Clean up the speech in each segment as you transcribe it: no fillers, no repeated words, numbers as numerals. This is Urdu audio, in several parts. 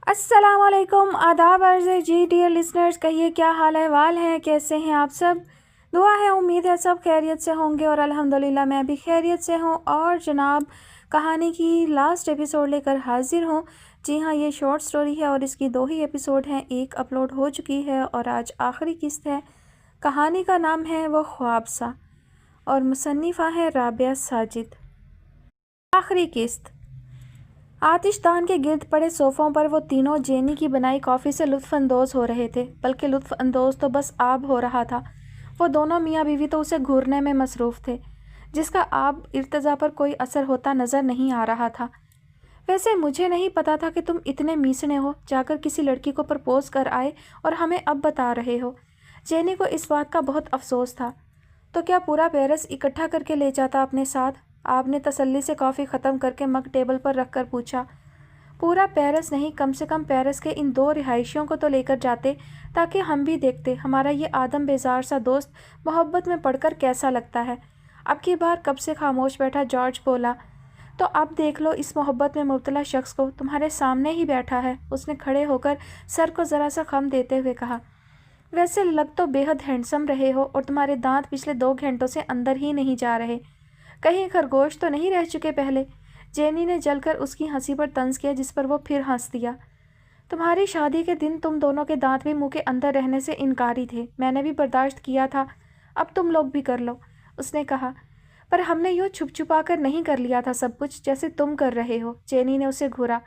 السلام علیکم، آداب عرض ہے جی ڈیئر لسنرز، کہیے کیا حال احوال ہیں، کیسے ہیں آپ سب؟ دعا ہے امید ہے سب خیریت سے ہوں گے اور الحمدللہ میں بھی خیریت سے ہوں۔ اور جناب کہانی کی لاسٹ ایپیسوڈ لے کر حاضر ہوں۔ جی ہاں، یہ شارٹ سٹوری ہے اور اس کی 2 ہی ایپیسوڈ ہیں، ایک اپلوڈ ہو چکی ہے اور آج آخری قسط ہے۔ کہانی کا نام ہے وہ خواب سا اور مصنفہ ہے رابعہ ساجد۔ آخری قسط۔ آتش دان کے گرد پڑے صوفوں پر وہ تینوں جینی کی بنائی کافی سے لطف اندوز ہو رہے تھے، بلکہ لطف اندوز تو بس آب ہو رہا تھا۔ وہ دونوں میاں بیوی تو اسے گھورنے میں مصروف تھے، جس کا آب ارتضا پر کوئی اثر ہوتا نظر نہیں آ رہا تھا۔ ویسے مجھے نہیں پتا تھا کہ تم اتنے میسنے ہو، جا کر کسی لڑکی کو پرپوز کر آئے اور ہمیں اب بتا رہے ہو۔ جینی کو اس بات کا بہت افسوس تھا۔ تو کیا پورا پیرس اکٹھا کر کے لے جاتا اپنے ساتھ؟ آپ نے تسلی سے کافی ختم کر کے مگ ٹیبل پر رکھ کر پوچھا۔ پورا پیرس نہیں، کم سے کم پیرس کے ان 2 رہائشیوں کو تو لے کر جاتے، تاکہ ہم بھی دیکھتے ہمارا یہ آدم بیزار سا دوست محبت میں پڑھ کر کیسا لگتا ہے۔ اب کی بار کب سے خاموش بیٹھا جارج بولا۔ تو اب دیکھ لو اس محبت میں مبتلا شخص کو، تمہارے سامنے ہی بیٹھا ہے۔ اس نے کھڑے ہو کر سر کو ذرا سا خم دیتے ہوئے کہا۔ ویسے لگ تو بے حد ہینڈسم رہے ہو، اور تمہارے دانت پچھلے 2 گھنٹوں سے اندر ہی نہیں جا رہے، کہیں خرگوش تو نہیں رہ چکے پہلے؟ جینی نے جل کر اس کی ہنسی پر طنز کیا، جس پر وہ پھر ہنس دیا۔ تمہاری شادی کے دن تم دونوں کے دانت بھی منہ کے اندر رہنے سے انکاری تھے، میں نے بھی برداشت کیا تھا، اب تم لوگ بھی کر لو، اس نے کہا۔ پر ہم نے یوں چھپ چھپا کر نہیں کر لیا تھا سب کچھ، جیسے تم کر رہے ہو، جینی نے اسے گھورا۔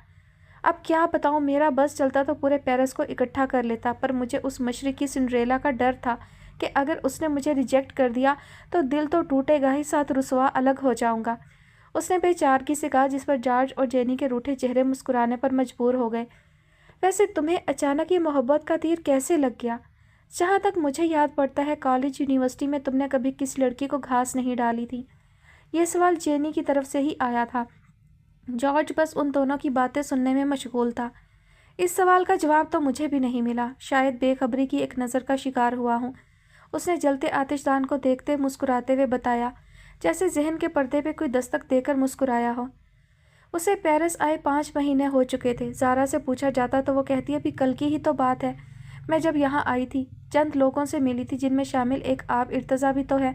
اب کیا بتاؤں، میرا بس چلتا تو پورے پیرس کو اکٹھا کر لیتا، پر مجھے اس مشرقی سنڈریلا کا ڈر تھا کہ اگر اس نے مجھے ریجیکٹ کر دیا تو دل تو ٹوٹے گا ہی، ساتھ رسوا الگ ہو جاؤں گا، اس نے بے چارگی سے کہا، جس پر جارج اور جینی کے روٹھے چہرے مسکرانے پر مجبور ہو گئے۔ ویسے تمہیں اچانک یہ محبت کا تیر کیسے لگ گیا؟ جہاں تک مجھے یاد پڑتا ہے کالج یونیورسٹی میں تم نے کبھی کس لڑکی کو گھاس نہیں ڈالی تھی۔ یہ سوال جینی کی طرف سے ہی آیا تھا۔ جارج بس ان دونوں کی باتیں سننے میں مشغول تھا۔ اس سوال کا جواب تو مجھے بھی نہیں ملا، شاید بے خبری کی ایک نظر کا شکار ہوا ہوں، اس نے جلتے آتش دان کو دیکھتے مسکراتے ہوئے بتایا، جیسے ذہن کے پردے پہ کوئی دستک دے کر مسکرایا ہو۔ اسے پیرس آئے 5 مہینے ہو چکے تھے۔ زارا سے پوچھا جاتا تو وہ کہتی ابھی کل کی ہی تو بات ہے، میں جب یہاں آئی تھی چند لوگوں سے ملی تھی، جن میں شامل ایک آپ ارتضا بھی تو ہے۔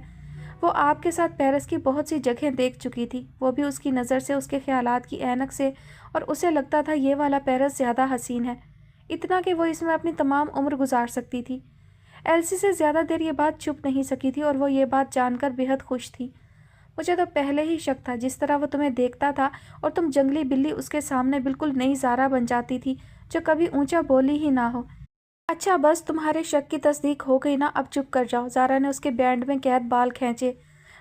وہ آپ کے ساتھ پیرس کی بہت سی جگہیں دیکھ چکی تھی، وہ بھی اس کی نظر سے، اس کے خیالات کی اینک سے، اور اسے لگتا تھا یہ والا پیرس زیادہ حسین ہے، اتنا کہ وہ اس میں اپنی تمام عمر گزار سکتی تھی۔ ایلسی سے زیادہ دیر یہ بات چھپ نہیں سکی تھی اور وہ یہ بات جان کر بے حد خوش تھی۔ مجھے تو پہلے ہی شک تھا، جس طرح وہ تمہیں دیکھتا تھا اور تم جنگلی بلی اس کے سامنے بالکل نئی زارا بن جاتی تھی، جو کبھی اونچا بولی ہی نہ ہو۔ اچھا بس تمہارے شک کی تصدیق ہو گئی نا، اب چپ کر جاؤ، زارا نے اس کے بینڈ میں قید بال کھینچے۔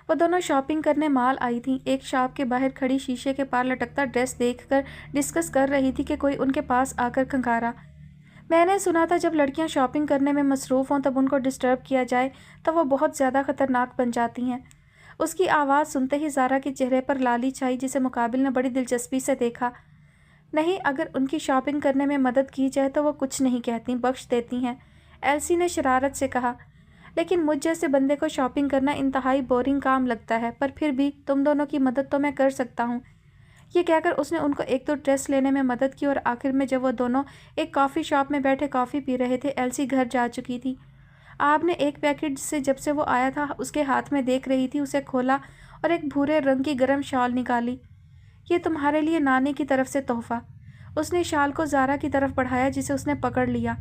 وہ دونوں شاپنگ کرنے مال آئی تھیں، ایک شاپ کے باہر کھڑی شیشے کے پار لٹکتا ڈریس دیکھ کر ڈسکس کر رہی تھی کہ کوئی ان کے پاس آ کر کھنکارا۔ میں نے سنا تھا جب لڑکیاں شاپنگ کرنے میں مصروف ہوں تب ان کو ڈسٹرب کیا جائے تو وہ بہت زیادہ خطرناک بن جاتی ہیں۔ اس کی آواز سنتے ہی زارا کے چہرے پر لالی چھائی، جسے مقابل نے بڑی دلچسپی سے دیکھا۔ نہیں، اگر ان کی شاپنگ کرنے میں مدد کی جائے تو وہ کچھ نہیں کہتی، بخش دیتی ہیں، ایلسی نے شرارت سے کہا۔ لیکن مجھ جیسے بندے کو شاپنگ کرنا انتہائی بورنگ کام لگتا ہے، پر پھر بھی تم دونوں کی مدد تو میں کر سکتا ہوں۔ یہ کہہ کر اس نے ان کو 1-2 ڈریس لینے میں مدد کی، اور آخر میں جب وہ دونوں ایک کافی شاپ میں بیٹھے کافی پی رہے تھے، ایلسی گھر جا چکی تھی۔ آپ نے ایک پیکٹ جسے جب سے وہ آیا تھا اس کے ہاتھ میں دیکھ رہی تھی، اسے کھولا اور ایک بھورے رنگ کی گرم شال نکالی۔ یہ تمہارے لیے نانی کی طرف سے تحفہ، اس نے شال کو زارا کی طرف بڑھایا، جسے اس نے پکڑ لیا۔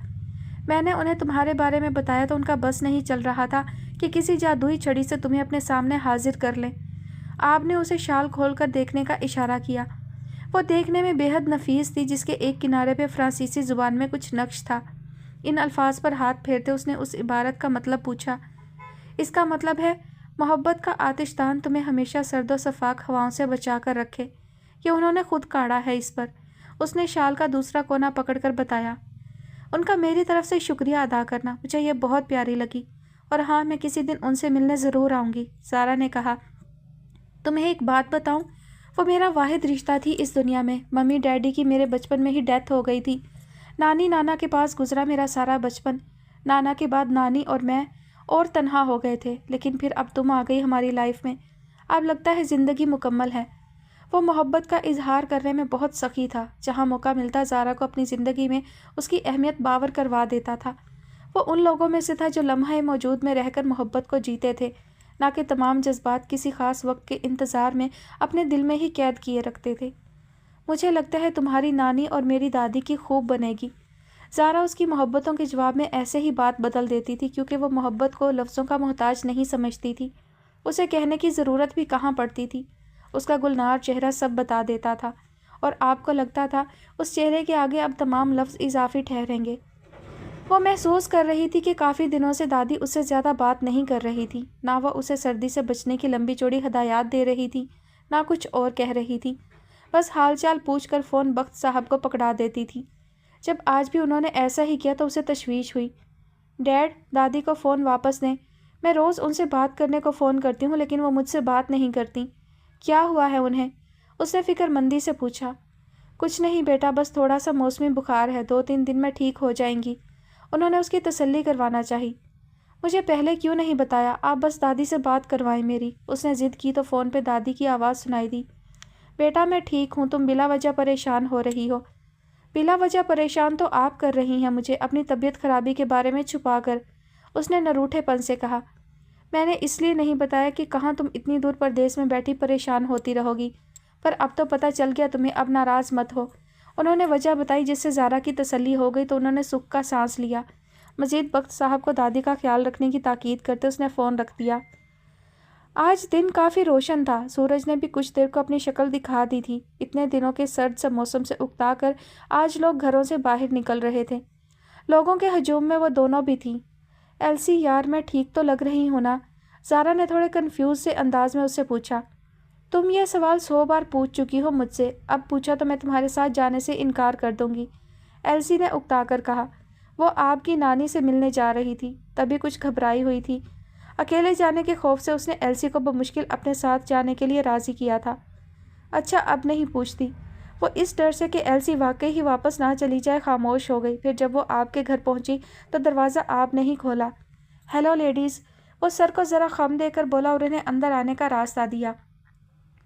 میں نے انہیں تمہارے بارے میں بتایا تو ان کا بس نہیں چل رہا تھا کہ کسی جادوئی چھڑی سے تمہیں اپنے سامنے حاضر کر لیں۔ آپ نے اسے شال کھول کر دیکھنے کا اشارہ کیا۔ وہ دیکھنے میں بے حد نفیس تھی، جس کے ایک کنارے پہ فرانسیسی زبان میں کچھ نقش تھا۔ ان الفاظ پر ہاتھ پھیرتے اس نے اس عبارت کا مطلب پوچھا۔ اس کا مطلب ہے محبت کا آتش دان تمہیں ہمیشہ سرد و شفاف ہواؤں سے بچا کر رکھے، یہ انہوں نے خود کاڑھا ہے اس پر، اس نے شال کا دوسرا کونا پکڑ کر بتایا۔ ان کا میری طرف سے شکریہ ادا کرنا، مجھے یہ بہت پیاری لگی، اور ہاں میں کسی دن ان سے ملنے ضرور آؤں گی، زارا نے کہا۔ تمہیں ایک بات بتاؤں، وہ میرا واحد رشتہ تھی اس دنیا میں، ممی ڈیڈی کی میرے بچپن میں ہی ڈیتھ ہو گئی تھی، نانی نانا کے پاس گزرا میرا سارا بچپن، نانا کے بعد نانی اور میں اور تنہا ہو گئے تھے، لیکن پھر اب تم آ گئی ہماری لائف میں، اب لگتا ہے زندگی مکمل ہے۔ وہ محبت کا اظہار کرنے میں بہت سخی تھا۔ جہاں موقع ملتا زارا کو اپنی زندگی میں اس کی اہمیت باور کروا دیتا تھا۔ وہ ان لوگوں میں سے تھا جو لمحہ موجود میں رہ کر محبت کو جیتے تھے، نہ کہ تمام جذبات کسی خاص وقت کے انتظار میں اپنے دل میں ہی قید کیے رکھتے تھے۔ مجھے لگتا ہے تمہاری نانی اور میری دادی کی خوب بنے گی۔ زارا اس کی محبتوں کے جواب میں ایسے ہی بات بدل دیتی تھی کیونکہ وہ محبت کو لفظوں کا محتاج نہیں سمجھتی تھی۔ اسے کہنے کی ضرورت بھی کہاں پڑتی تھی۔ اس کا گلنار چہرہ سب بتا دیتا تھا اور آپ کو لگتا تھا اس چہرے کے آگے اب تمام لفظ اضافی ٹھہریں گے۔ وہ محسوس کر رہی تھی کہ کافی دنوں سے دادی اس سے زیادہ بات نہیں کر رہی تھی، نہ وہ اسے سردی سے بچنے کی لمبی چوڑی ہدایات دے رہی تھی، نہ کچھ اور کہہ رہی تھی، بس حال چال پوچھ کر فون بخت صاحب کو پکڑا دیتی تھی۔ جب آج بھی انہوں نے ایسا ہی کیا تو اسے تشویش ہوئی۔ ڈیڈ، دادی کو فون واپس دیں، میں روز ان سے بات کرنے کو فون کرتی ہوں لیکن وہ مجھ سے بات نہیں کرتی۔ کیا ہوا ہے انہیں؟ اس نے فکر مندی سے پوچھا۔ کچھ نہیں بیٹا، بس تھوڑا سا موسمی بخار ہے، 2-3 دن میں ٹھیک ہو جائیں گی۔ انہوں نے اس کی تسلی کروانا چاہی۔ مجھے پہلے کیوں نہیں بتایا؟ آپ بس دادی سے بات کروائیں میری۔ اس نے ضد کی تو فون پہ دادی کی آواز سنائی دی۔ بیٹا میں ٹھیک ہوں، تم بلا وجہ پریشان ہو رہی ہو۔ بلا وجہ پریشان تو آپ کر رہی ہیں مجھے، اپنی طبیعت خرابی کے بارے میں چھپا کر، اس نے نروٹھے پن سے کہا۔ میں نے اس لیے نہیں بتایا کہ کہاں تم اتنی دور پردیس میں بیٹھی پریشان ہوتی رہو گی، پر اب تو پتہ چل گیا تمہیں، اب ناراض مت ہو۔ انہوں نے وجہ بتائی جس سے زارا کی تسلی ہو گئی تو انہوں نے سکھ کا سانس لیا۔ مزید بخت صاحب کو دادی کا خیال رکھنے کی تاکید کرتے اس نے فون رکھ دیا۔ آج دن کافی روشن تھا، سورج نے بھی کچھ دیر کو اپنی شکل دکھا دی تھی۔ اتنے دنوں کے سرد سے موسم سے اکتا کر آج لوگ گھروں سے باہر نکل رہے تھے۔ لوگوں کے ہجوم میں وہ دونوں بھی تھیں۔ ایلسی یار، میں ٹھیک تو لگ رہی ہوں نا؟ زارا نے تھوڑے کنفیوز سے انداز میں اس سے پوچھا۔ تم یہ سوال 100 بار پوچھ چکی ہو مجھ سے، اب پوچھا تو میں تمہارے ساتھ جانے سے انکار کر دوں گی، ایلسی نے اکتا کر کہا۔ وہ آپ کی نانی سے ملنے جا رہی تھی، تبھی کچھ گھبرائی ہوئی تھی۔ اکیلے جانے کے خوف سے اس نے ایلسی کو بمشکل اپنے ساتھ جانے کے لیے راضی کیا تھا۔ اچھا اب نہیں پوچھتی۔ وہ اس ڈر سے کہ ایلسی واقعی ہی واپس نہ چلی جائے خاموش ہو گئی۔ پھر جب وہ آپ کے گھر پہنچی تو دروازہ آپ نے ہی کھولا۔ ہیلو لیڈیز، وہ سر کو ذرا خم دے کر بولا اور انہیں اندر آنے کا راستہ دیا۔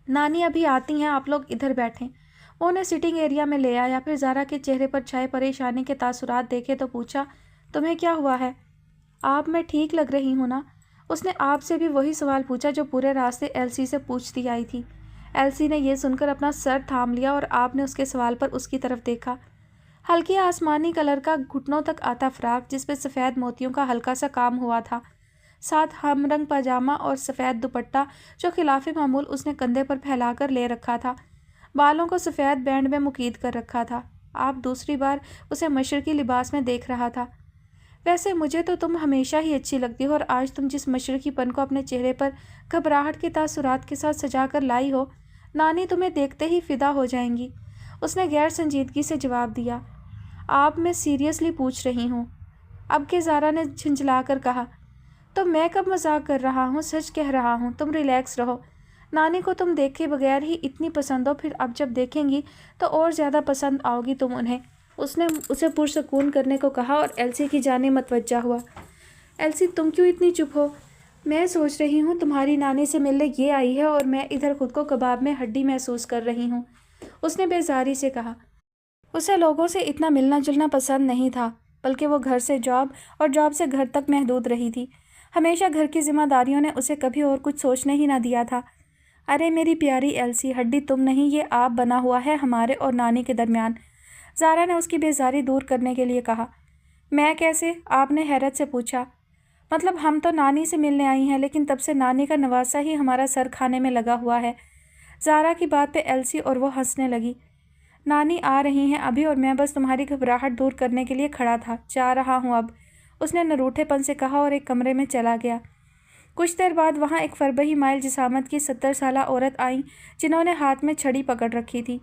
نانی ابھی آتی ہیں، آپ لوگ ادھر بیٹھیں۔ وہ انہیں سٹنگ ایریا میں لے آیا، پھر زارا کے چہرے پر چھائے پریشانی کے تاثرات دیکھے تو پوچھا، تمہیں کیا ہوا ہے؟ آپ میں ٹھیک لگ رہی ہوں نا؟ اس نے آپ سے بھی وہی سوال پوچھا جو پورے راستے ایلسی سے پوچھتی آئی تھی۔ ایلسی نے یہ سن کر اپنا سر تھام لیا اور آپ نے اس کے سوال پر اس کی طرف دیکھا۔ ہلکی آسمانی کلر کا گھٹنوں تک آتا فراق جس پہ سفید موتیوں کا ہلکا سا کام ہوا تھا، ساتھ ہم رنگ پاجامہ اور سفید دوپٹہ جو خلاف معمول اس نے کندھے پر پھیلا کر لے رکھا تھا، بالوں کو سفید بینڈ میں مقید کر رکھا تھا۔ آپ دوسری بار اسے مشرقی لباس میں دیکھ رہا تھا۔ ویسے مجھے تو تم ہمیشہ ہی اچھی لگتی ہو، اور آج تم جس مشرقی پن کو اپنے چہرے پر گھبراہٹ کے تاثرات کے ساتھ سجا کر لائی ہو، نانی تمہیں دیکھتے ہی فدا ہو جائیں گی، اس نے غیر سنجیدگی سے جواب دیا۔ آپ میں سیریسلی پوچھ رہی ہوں؟ اب کے زارا نے جھنجھلا کر کہا۔ تو میں کب مذاق کر رہا ہوں، سچ کہہ رہا ہوں، تم ریلیکس رہو۔ نانی کو تم دیکھے بغیر ہی اتنی پسند ہو، پھر اب جب دیکھیں گی تو اور زیادہ پسند آؤ گی تم انہیں، اس نے اسے پرسکون کرنے کو کہا اور ایلسی کی جانب متوجہ ہوا۔ ایلسی تم کیوں اتنی چپ ہو؟ میں سوچ رہی ہوں تمہاری نانی سے ملنے یہ آئی ہے اور میں ادھر خود کو کباب میں ہڈی محسوس کر رہی ہوں، اس نے بیزاری سے کہا۔ اسے لوگوں سے اتنا ملنا جلنا پسند نہیں تھا، بلکہ وہ گھر سے جاب اور جاب سے گھر تک محدود رہی تھی۔ ہمیشہ گھر کی ذمہ داریوں نے اسے کبھی اور کچھ سوچنے ہی نہ دیا تھا۔ ارے میری پیاری ایلسی، ہڈی تم نہیں، یہ آپ بنا ہوا ہے ہمارے اور نانی کے درمیان، زارا نے اس کی بیزاری دور کرنے کے لیے کہا۔ میں کیسے؟ آپ نے حیرت سے پوچھا۔ مطلب ہم تو نانی سے ملنے آئی ہیں، لیکن تب سے نانی کا نواسا ہی ہمارا سر کھانے میں لگا ہوا ہے۔ زارا کی بات پہ ایلسی اور وہ ہنسنے لگی۔ نانی آ رہی ہیں ابھی اور میں بس تمہاری گھبراہٹ دور کرنے کے لیے کھڑا تھا، جا رہا ہوں اب، اس نے نروٹھے پن سے کہا اور ایک کمرے میں چلا گیا۔ کچھ دیر بعد وہاں ایک فربہی مائل جسامت کی 70 سالہ عورت آئیں جنہوں نے ہاتھ میں چھڑی پکڑ رکھی تھی،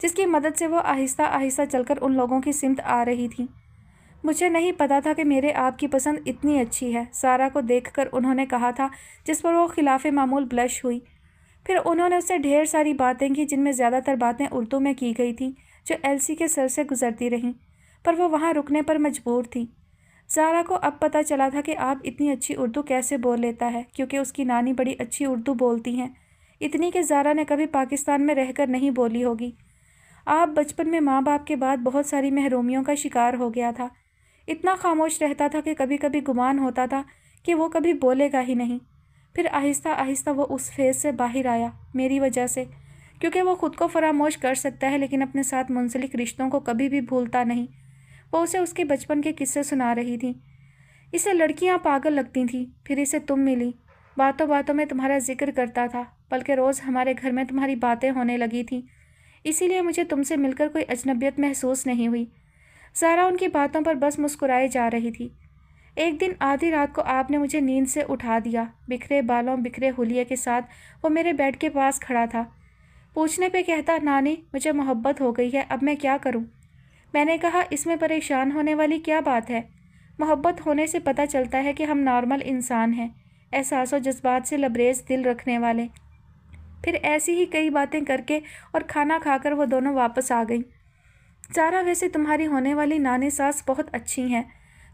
جس کی مدد سے وہ آہستہ آہستہ چل کر ان لوگوں کی سمت آ رہی تھی۔ مجھے نہیں پتا تھا کہ میرے آپ کی پسند اتنی اچھی ہے، زارا کو دیکھ کر انہوں نے کہا تھا، جس پر وہ خلاف معمول بلش ہوئی۔ پھر انہوں نے اس سے ڈھیر ساری باتیں کی جن میں زیادہ تر باتیں اردو میں کی گئی تھیں جو ایلسی کے سر سے گزرتی رہیں، پر وہ وہاں رکنے پر مجبور تھی۔ زارا کو اب پتہ چلا تھا کہ آپ اتنی اچھی اردو کیسے بول لیتا ہے، کیونکہ اس کی نانی بڑی اچھی اردو بولتی ہیں، اتنی کہ زارا نے کبھی پاکستان میں رہ کر نہیں بولی ہوگی۔ آپ بچپن میں ماں باپ کے بعد بہت ساری محرومیوں کا شکار ہو گیا تھا۔ اتنا خاموش رہتا تھا کہ کبھی کبھی گمان ہوتا تھا کہ وہ کبھی بولے گا ہی نہیں۔ پھر آہستہ آہستہ وہ اس فیز سے باہر آیا، میری وجہ سے، کیونکہ وہ خود کو فراموش کر سکتا ہے لیکن اپنے ساتھ منسلک رشتوں کو کبھی بھی بھولتا نہیں۔ وہ اسے اس کے بچپن کے قصے سنا رہی تھی۔ اسے لڑکیاں پاگل لگتی تھیں، پھر اسے تم ملی، باتوں باتوں میں تمہارا ذکر کرتا تھا، بلکہ روز ہمارے گھر میں تمہاری باتیں ہونے لگی تھیں، اسی لیے مجھے تم سے مل کر کوئی اجنبیت محسوس نہیں ہوئی۔ زارا ان کی باتوں پر بس مسکرائے جا رہی تھی۔ ایک دن آدھی رات کو آپ نے مجھے نیند سے اٹھا دیا۔ بکھرے بالوں، بکھرے حلیے کے ساتھ وہ میرے بیڈ کے پاس کھڑا تھا۔ پوچھنے پہ کہتا، نانی مجھے محبت ہو گئی ہے، اب میں کیا کروں؟ میں نے کہا، اس میں پریشان ہونے والی کیا بات ہے؟ محبت ہونے سے پتہ چلتا ہے کہ ہم نارمل انسان ہیں، احساس و جذبات سے لبریز دل رکھنے والے۔ پھر ایسی ہی کئی باتیں کر کے اور کھانا کھا کر وہ دونوں واپس آ گئیں۔ زارا ویسے تمہاری ہونے والی نانی ساس بہت اچھی ہیں،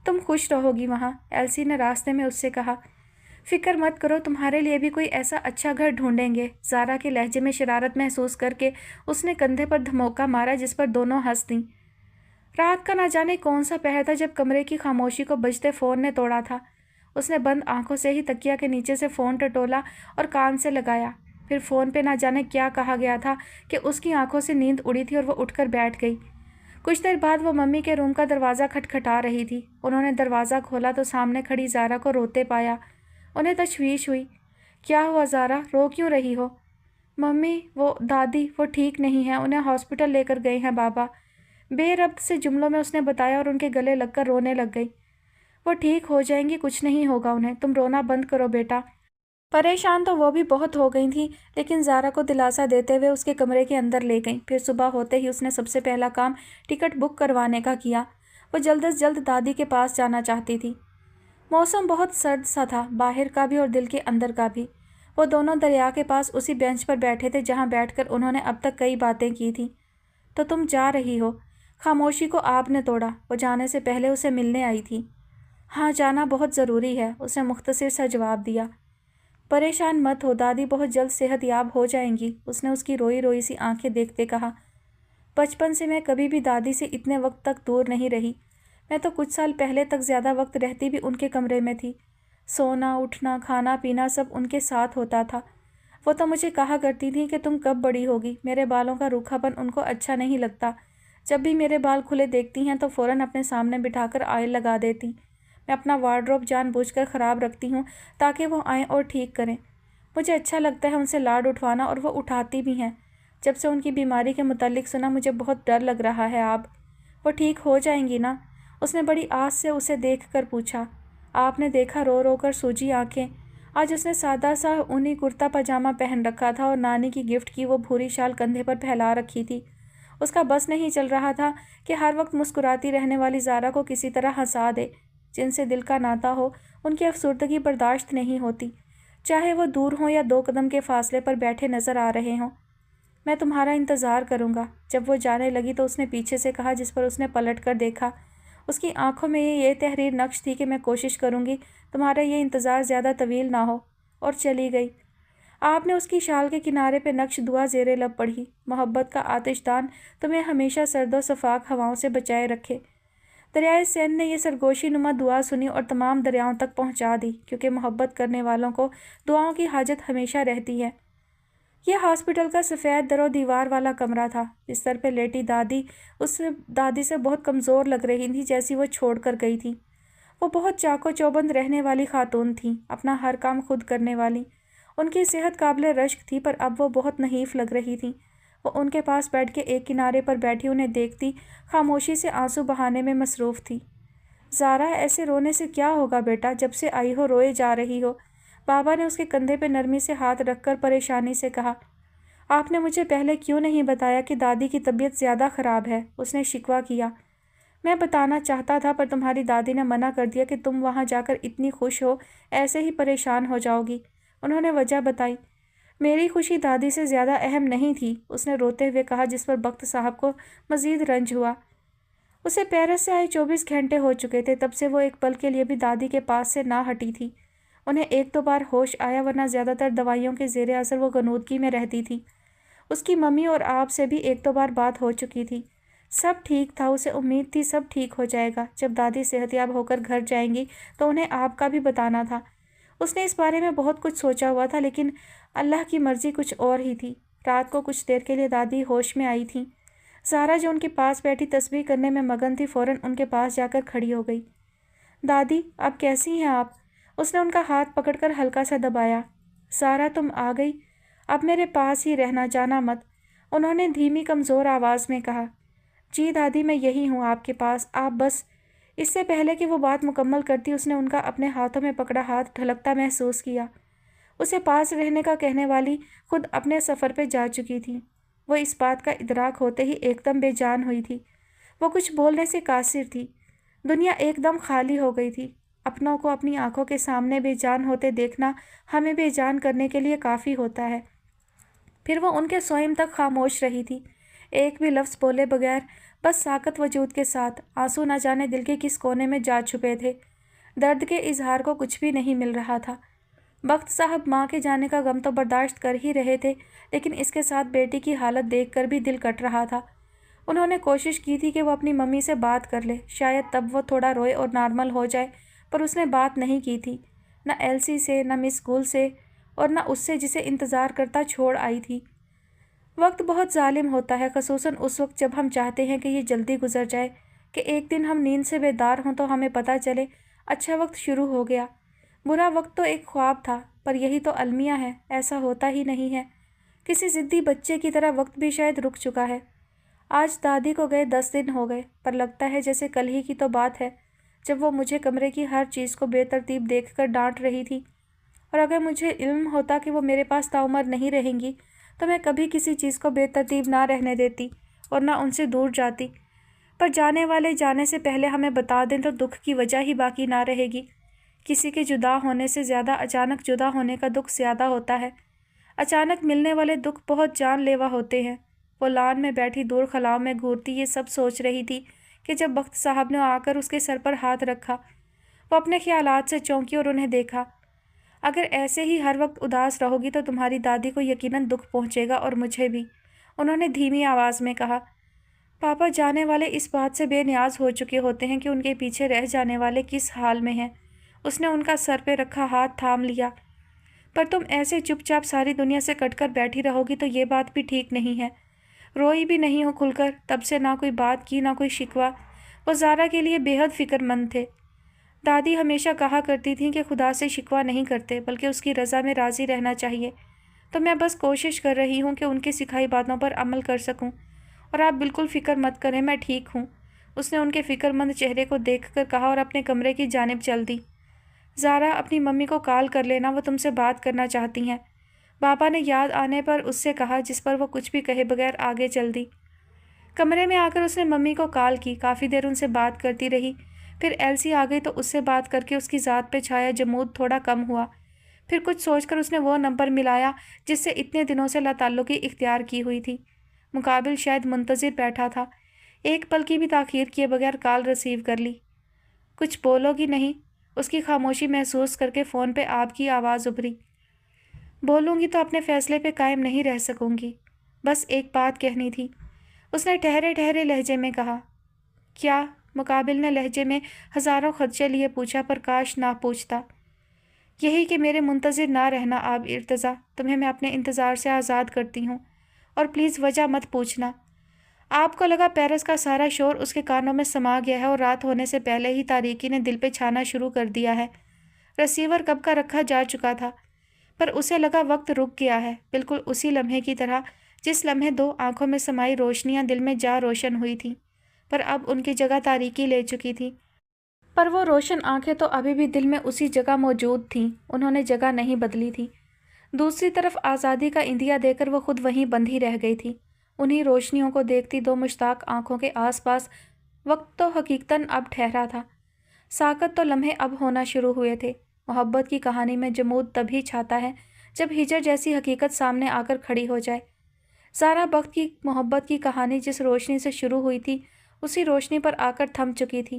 تم خوش رہو گی وہاں، ایلسی نے راستے میں اس سے کہا۔ فکر مت کرو، تمہارے لیے بھی کوئی ایسا اچھا گھر ڈھونڈیں گے۔ زارا کے لہجے میں شرارت محسوس کر کے اس نے کندھے پر دھموکا مارا جس پر دونوں ہنس دیں۔ رات کا نہ جانے کون سا پہر تھا جب کمرے کی خاموشی کو بجتے فون نے توڑا تھا۔ اس نے بند آنکھوں سے ہی تکیا کے نیچے سے فون ٹٹولا اور کان سے لگایا۔ پھر فون پہ نہ جانے کیا کہا گیا تھا کہ اس کی آنکھوں سے نیند اڑی تھی اور وہ اٹھ کر بیٹھ گئی۔ کچھ دیر بعد وہ ممی کے روم کا دروازہ کھٹکھٹا رہی تھی۔ انہوں نے دروازہ کھولا تو سامنے کھڑی زارا کو روتے پایا۔ انہیں تشویش ہوئی۔ کیا ہوا زارا، رو کیوں رہی ہو؟ ممی، وہ دادی، وہ ٹھیک نہیں ہیں، انہیں ہاسپٹل لے کر گئے ہیں بابا، بے ربط سے جملوں میں اس نے بتایا اور ان کے گلے لگ کر رونے لگ گئی۔ وہ ٹھیک ہو جائیں گی، کچھ نہیں ہوگا انہیں، تم رونا بند کرو بیٹا۔ پریشان تو وہ بھی بہت ہو گئی تھیں، لیکن زارا کو دلاسا دیتے ہوئے اس کے کمرے کے اندر لے گئیں۔ پھر صبح ہوتے ہی اس نے سب سے پہلا کام ٹکٹ بک کروانے کا کیا۔ وہ جلد از جلد دادی کے پاس جانا چاہتی تھی۔ موسم بہت سرد سا تھا، باہر کا بھی اور دل کے اندر کا بھی۔ وہ دونوں دریا کے پاس اسی بینچ پر بیٹھے تھے جہاں بیٹھ کر انہوں نے اب تک کئی باتیں کی تھیں۔ تو تم جا رہی ہو؟ خاموشی کو آپ نے توڑا۔ وہ جانے سے پہلے اسے ملنے آئی تھی۔ ہاں، جانا بہت ضروری ہے، اس نے مختصر سا جواب دیا۔ پریشان مت ہو، دادی بہت جلد صحت یاب ہو جائیں گی، اس نے اس کی روئی روئی سی آنکھیں دیکھتے کہا۔ بچپن سے میں کبھی بھی دادی سے اتنے وقت تک دور نہیں رہی، میں تو کچھ سال پہلے تک زیادہ وقت رہتی بھی ان کے کمرے میں تھی۔ سونا، اٹھنا، کھانا پینا سب ان کے ساتھ ہوتا تھا۔ وہ تو مجھے کہا کرتی تھی کہ تم کب بڑی ہوگی، میرے بالوں کا روکھا پن ان کو اچھا نہیں لگتا، جب بھی میرے بال کھلے دیکھتی ہیں تو فوراً اپنے سامنے بٹھا کر آئل لگا دیتی۔ میں اپنا وارڈروب جان بوجھ کر خراب رکھتی ہوں تاکہ وہ آئیں اور ٹھیک کریں۔ مجھے اچھا لگتا ہے ان سے لاڈ اٹھوانا اور وہ اٹھاتی بھی ہیں۔ جب سے ان کی بیماری کے متعلق سنا مجھے بہت ڈر لگ رہا ہے۔ آپ وہ ٹھیک ہو جائیں گی نا؟ اس نے بڑی آس سے اسے دیکھ کر پوچھا۔ آپ نے دیکھا رو رو کر سوجی آنکھیں۔ آج اس نے سادہ سا اونی کرتا پاجامہ پہن رکھا تھا اور نانی کی گفٹ کی وہ بھوری شال کندھے پر پھیلا رکھی تھی۔ اس کا بس نہیں چل رہا تھا کہ ہر وقت مسکراتی رہنے والی زارا کو کسی طرح ہنسا دے۔ جن سے دل کا ناتا ہو ان کی افسردگی برداشت نہیں ہوتی، چاہے وہ دور ہوں یا 2 قدم کے فاصلے پر بیٹھے نظر آ رہے ہوں۔ میں تمہارا انتظار کروں گا۔ جب وہ جانے لگی تو اس نے پیچھے سے کہا جس پر اس نے پلٹ کر دیکھا۔ اس کی آنکھوں میں یہ تحریر نقش تھی کہ میں کوشش کروں گی تمہارا یہ انتظار زیادہ طویل نہ ہو، اور چلی گئی۔ آپ نے اس کی شال کے کنارے پہ نقش دعا زیر لب پڑھی۔ محبت کا آتش دان تمہیں ہمیشہ سرد و شفاف ہواؤں سے بچائے رکھے۔ دریائے سین نے یہ سرگوشی نما دعا سنی اور تمام دریاؤں تک پہنچا دی، کیونکہ محبت کرنے والوں کو دعاؤں کی حاجت ہمیشہ رہتی ہے۔ یہ ہاسپٹل کا سفید در و دیوار والا کمرہ تھا۔ بستر پہ لیٹی دادی اس دادی سے بہت کمزور لگ رہی تھی جیسی وہ چھوڑ کر گئی تھی۔ وہ بہت چاق و چوبند رہنے والی خاتون تھیں، اپنا ہر کام خود کرنے والی۔ ان کی صحت قابل رشک تھی پر اب وہ بہت نحیف لگ رہی تھیں۔ وہ ان کے پاس بیٹھ کے ایک کنارے پر بیٹھی انہیں دیکھتی خاموشی سے آنسو بہانے میں مصروف تھی۔ زارا، ایسے رونے سے کیا ہوگا بیٹا، جب سے آئی ہو روئے جا رہی ہو۔ بابا نے اس کے کندھے پہ نرمی سے ہاتھ رکھ کر پریشانی سے کہا۔ آپ نے مجھے پہلے کیوں نہیں بتایا کہ دادی کی طبیعت زیادہ خراب ہے، اس نے شکوہ کیا۔ میں بتانا چاہتا تھا پر تمہاری دادی نے منع کر دیا کہ تم وہاں جا کر اتنی خوش ہو ایسے ہی پریشان ہو جاؤ گی، انہوں نے وجہ بتائی۔ میری خوشی دادی سے زیادہ اہم نہیں تھی، اس نے روتے ہوئے کہا جس پر بخت صاحب کو مزید رنج ہوا۔ اسے پیرس سے آئے 24 گھنٹے ہو چکے تھے، تب سے وہ ایک پل کے لیے بھی دادی کے پاس سے نہ ہٹی تھی۔ انہیں ایک دو بار ہوش آیا ورنہ زیادہ تر دوائیوں کے زیر اثر وہ غنودگی میں رہتی تھی۔ اس کی ممی اور آپ سے بھی ایک دو بار بات ہو چکی تھی۔ سب ٹھیک تھا، اسے امید تھی سب ٹھیک ہو جائے گا۔ جب دادی صحت یاب ہو کر گھر جائیں گی تو انہیں آپ کا بھی بتانا تھا۔ اس نے اس بارے میں بہت کچھ سوچا ہوا تھا، لیکن اللہ کی مرضی کچھ اور ہی تھی۔ رات کو کچھ دیر کے لیے دادی ہوش میں آئی تھیں۔ زہرا جو ان کے پاس بیٹھی تسبیح کرنے میں مگن تھی، فوراً ان کے پاس جا کر کھڑی ہو گئی۔ دادی اب کیسی ہیں آپ؟ اس نے ان کا ہاتھ پکڑ کر ہلکا سا دبایا۔ زہرا تم آ گئی، اب میرے پاس ہی رہنا، جانا مت، انہوں نے دھیمی کمزور آواز میں کہا۔ جی دادی میں یہی ہوں آپ کے پاس، آپ بس۔ اس سے پہلے کہ وہ بات مکمل کرتی اس نے ان کا اپنے ہاتھوں میں پکڑا ہاتھ ڈھلکتا محسوس کیا۔ اسے پاس رہنے کا کہنے والی خود اپنے سفر پہ جا چکی تھی۔ وہ اس بات کا ادراک ہوتے ہی ایک دم بے جان ہوئی تھی۔ وہ کچھ بولنے سے قاصر تھی۔ دنیا ایک دم خالی ہو گئی تھی۔ اپنوں کو اپنی آنکھوں کے سامنے بے جان ہوتے دیکھنا ہمیں بے جان کرنے کے لیے کافی ہوتا ہے۔ پھر وہ ان کے سوئم تک خاموش رہی تھی، ایک بھی لفظ بولے بغیر، بس ساکت وجود کے ساتھ۔ آنسو نہ جانے دل کے کس کونے میں جا چھپے تھے۔ درد کے اظہار کو کچھ بھی نہیں مل رہا تھا۔ بخت صاحب ماں کے جانے کا غم تو برداشت کر ہی رہے تھے، لیکن اس کے ساتھ بیٹی کی حالت دیکھ کر بھی دل کٹ رہا تھا۔ انہوں نے کوشش کی تھی کہ وہ اپنی ممی سے بات کر لے، شاید تب وہ تھوڑا روئے اور نارمل ہو جائے، پر اس نے بات نہیں کی تھی، نہ ایلسی سے، نہ مس گل سے، اور نہ اس سے جسے انتظار کرتا چھوڑ آئی تھی۔ وقت بہت ظالم ہوتا ہے، خصوصاً اس وقت جب ہم چاہتے ہیں کہ یہ جلدی گزر جائے، کہ ایک دن ہم نیند سے بیدار ہوں تو ہمیں پتہ چلے اچھا وقت شروع ہو گیا۔ برا وقت تو ایک خواب تھا، پر یہی تو المیہ ہے، ایسا ہوتا ہی نہیں ہے۔ کسی ضدی بچے کی طرح وقت بھی شاید رک چکا ہے۔ آج دادی کو گئے 10 دن ہو گئے، پر لگتا ہے جیسے کل ہی کی تو بات ہے جب وہ مجھے کمرے کی ہر چیز کو بے ترتیب دیکھ کر ڈانٹ رہی تھی، اور اگر مجھے علم ہوتا کہ وہ میرے پاس تعمر نہیں رہیں گی تو میں کبھی کسی چیز کو بے ترتیب نہ رہنے دیتی اور نہ ان سے دور جاتی۔ پر جانے والے جانے سے پہلے ہمیں بتا دیں تو دکھ کی وجہ ہی باقی نہ رہے گی۔ کسی کے جدا ہونے سے زیادہ اچانک جدا ہونے کا دکھ زیادہ ہوتا ہے۔ اچانک ملنے والے دکھ بہت جان لیوا ہوتے ہیں۔ وہ لان میں بیٹھی دور خلاؤں میں گھورتی یہ سب سوچ رہی تھی کہ جب بخت صاحب نے آ کر اس کے سر پر ہاتھ رکھا، وہ اپنے خیالات سے چونکی اور انہیں دیکھا۔ اگر ایسے ہی ہر وقت اداس رہو گی تو تمہاری دادی کو یقیناً دکھ پہنچے گا، اور مجھے بھی، انہوں نے دھیمی آواز میں کہا۔ پاپا جانے والے اس بات سے بے نیاز ہو چکے ہوتے ہیں کہ ان کے پیچھے رہ جانے والے کس حال میں ہیں۔ اس نے ان کا سر پہ رکھا ہاتھ تھام لیا۔ پر تم ایسے چپ چاپ ساری دنیا سے کٹ کر بیٹھی رہو گی تو یہ بات بھی ٹھیک نہیں ہے۔ روئی بھی نہیں ہو کھل کر، تب سے نہ کوئی بات کی نہ کوئی شکوہ۔ وہ زارا کے لیے بے حد فکر مند تھے۔ دادی ہمیشہ کہا کرتی تھیں کہ خدا سے شکوہ نہیں کرتے بلکہ اس کی رضا میں راضی رہنا چاہیے، تو میں بس کوشش کر رہی ہوں کہ ان کی سکھائی باتوں پر عمل کر سکوں، اور آپ بالکل فکر مت کریں، میں ٹھیک ہوں۔ اس نے ان کے فکر مند چہرے کو دیکھ کر کہا اور اپنے کمرے کی جانب چل دی۔ زارا اپنی ممی کو کال کر لینا، وہ تم سے بات کرنا چاہتی ہیں، پاپا نے یاد آنے پر اس سے کہا، جس پر وہ کچھ بھی کہے بغیر آگے چل دی۔ کمرے میں آ کر اس نے ممی کو کال کی، کافی دیر ان سے بات کرتی رہی، پھر ایلسی آ گئی تو اس سے بات کر کے اس کی ذات پہ چھایا جمود تھوڑا کم ہوا۔ پھر کچھ سوچ کر اس نے وہ نمبر ملایا جس سے اتنے دنوں سے لاتعلقی اختیار کی ہوئی تھی۔ مقابل شاید منتظر بیٹھا تھا، ایک پل کی بھی تاخیر کیے بغیر کال ریسیو کر لی۔ کچھ بولو گی نہیں؟ اس کی خاموشی محسوس کر کے فون پہ آپ کی آواز ابھری۔ بولوں گی تو اپنے فیصلے پہ قائم نہیں رہ سکوں گی، بس ایک بات کہنی تھی، اس نے ٹھہرے ٹھہرے لہجے میں کہا۔ کیا؟ مقابل نے لہجے میں ہزاروں خدشے لیے پوچھا، پر کاش نہ پوچھتا۔ یہی کہ میرے منتظر نہ رہنا آب ارتضیٰ، تمہیں میں اپنے انتظار سے آزاد کرتی ہوں، اور پلیز وجہ مت پوچھنا۔ آپ کو لگا پیرس کا سارا شور اس کے کانوں میں سما گیا ہے اور رات ہونے سے پہلے ہی تاریکی نے دل پہ چھانا شروع کر دیا ہے۔ ریسیور کب کا رکھا جا چکا تھا، پر اسے لگا وقت رک گیا ہے، بالکل اسی لمحے کی طرح جس لمحے 2 آنکھوں میں سمائی روشنیاں دل میں جا روشن ہوئی تھیں، پر اب ان کی جگہ تاریکی لے چکی تھی۔ پر وہ روشن آنکھیں تو ابھی بھی دل میں اسی جگہ موجود تھیں، انہوں نے جگہ نہیں بدلی تھی۔ دوسری طرف آزادی کا اندیا دے کر وہ خود وہیں بندھی رہ گئی تھی، انہی روشنیوں کو دیکھتی 2 مشتاق آنکھوں کے آس پاس۔ وقت تو حقیقتاً اب ٹھہرا تھا، ساکت تو لمحے اب ہونا شروع ہوئے تھے۔ محبت کی کہانی میں جمود تبھی چھاتا ہے جب ہجر جیسی حقیقت سامنے آ کر کھڑی ہو جائے۔ زارا بخت کی محبت کی کہانی جس روشنی سے شروع ہوئی تھی اسی روشنی پر آ کر تھم چکی تھی،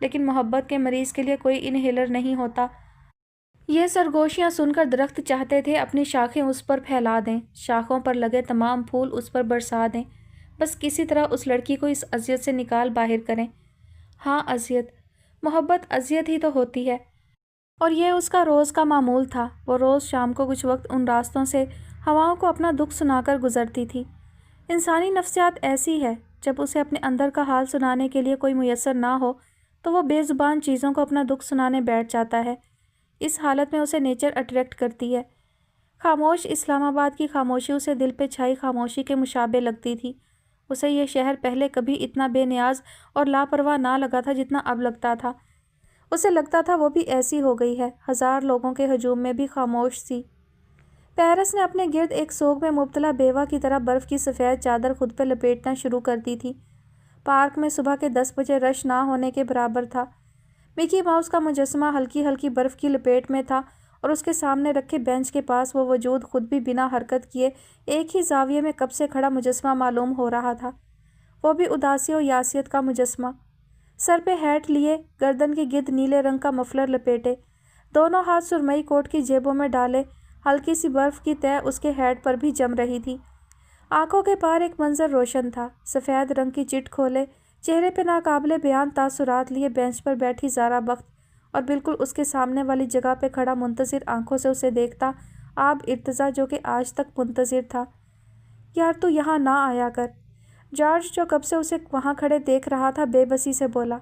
لیکن محبت کے مریض کے لیے کوئی انہیلر نہیں ہوتا۔ یہ سرگوشیاں سن کر درخت چاہتے تھے اپنی شاخیں اس پر پھیلا دیں، شاخوں پر لگے تمام پھول اس پر برسا دیں، بس کسی طرح اس لڑکی کو اس اذیت سے نکال باہر کریں۔ ہاں، اذیت، محبت اذیت ہی تو ہوتی ہے، اور یہ اس کا روز کا معمول تھا۔ وہ روز شام کو کچھ وقت ان راستوں سے ہواؤں کو اپنا دکھ سنا کر گزرتی تھی۔ انسانی نفسیات ایسی ہے، جب اسے اپنے اندر کا حال سنانے کے لیے کوئی میسر نہ ہو تو وہ بے زبان چیزوں کو اپنا دکھ سنانے بیٹھ جاتا ہے۔ اس حالت میں اسے نیچر اٹریکٹ کرتی ہے۔ خاموش اسلام آباد کی خاموشی اسے دل پہ چھائی خاموشی کے مشابہ لگتی تھی۔ اسے یہ شہر پہلے کبھی اتنا بے نیاز اور لاپرواہ نہ لگا تھا جتنا اب لگتا تھا۔ اسے لگتا تھا وہ بھی ایسی ہو گئی ہے، ہزار لوگوں کے ہجوم میں بھی خاموش سی۔ پیرس نے اپنے گرد ایک سوگ میں مبتلا بیوہ کی طرح برف کی سفید چادر خود پہ لپیٹنا شروع کر دی تھی۔ پارک میں صبح کے 10 بجے رش نہ ہونے کے برابر تھا۔ مکی ماؤس کا مجسمہ ہلکی ہلکی برف کی لپیٹ میں تھا اور اس کے سامنے رکھے بینچ کے پاس وہ وجود خود بھی بنا حرکت کیے ایک ہی زاویے میں کب سے کھڑا مجسمہ معلوم ہو رہا تھا، وہ بھی اداسی و یاسیت کا مجسمہ۔ سر پہ ہیٹ لیے، گردن کے گرد نیلے رنگ کا مفلر لپیٹے، دونوں ہاتھ سرمئی کوٹ کی جیبوں میں ڈالے، ہلکی سی برف کی تہ اس کے ہیٹ پر بھی جم رہی تھی۔ آنکھوں کے پار ایک منظر روشن تھا، سفید رنگ کی چٹ کھولے، چہرے پہ ناقابل بیان تاثرات لیے بینچ پر بیٹھی زارا بخت، اور بالکل اس کے سامنے والی جگہ پہ کھڑا منتظر آنکھوں سے اسے دیکھتا آب ارتضیٰ جو کہ آج تک منتظر تھا۔ یار تو یہاں نہ آیا کر، جارج جو کب سے اسے وہاں کھڑے دیکھ رہا تھا بے بسی سے بولا۔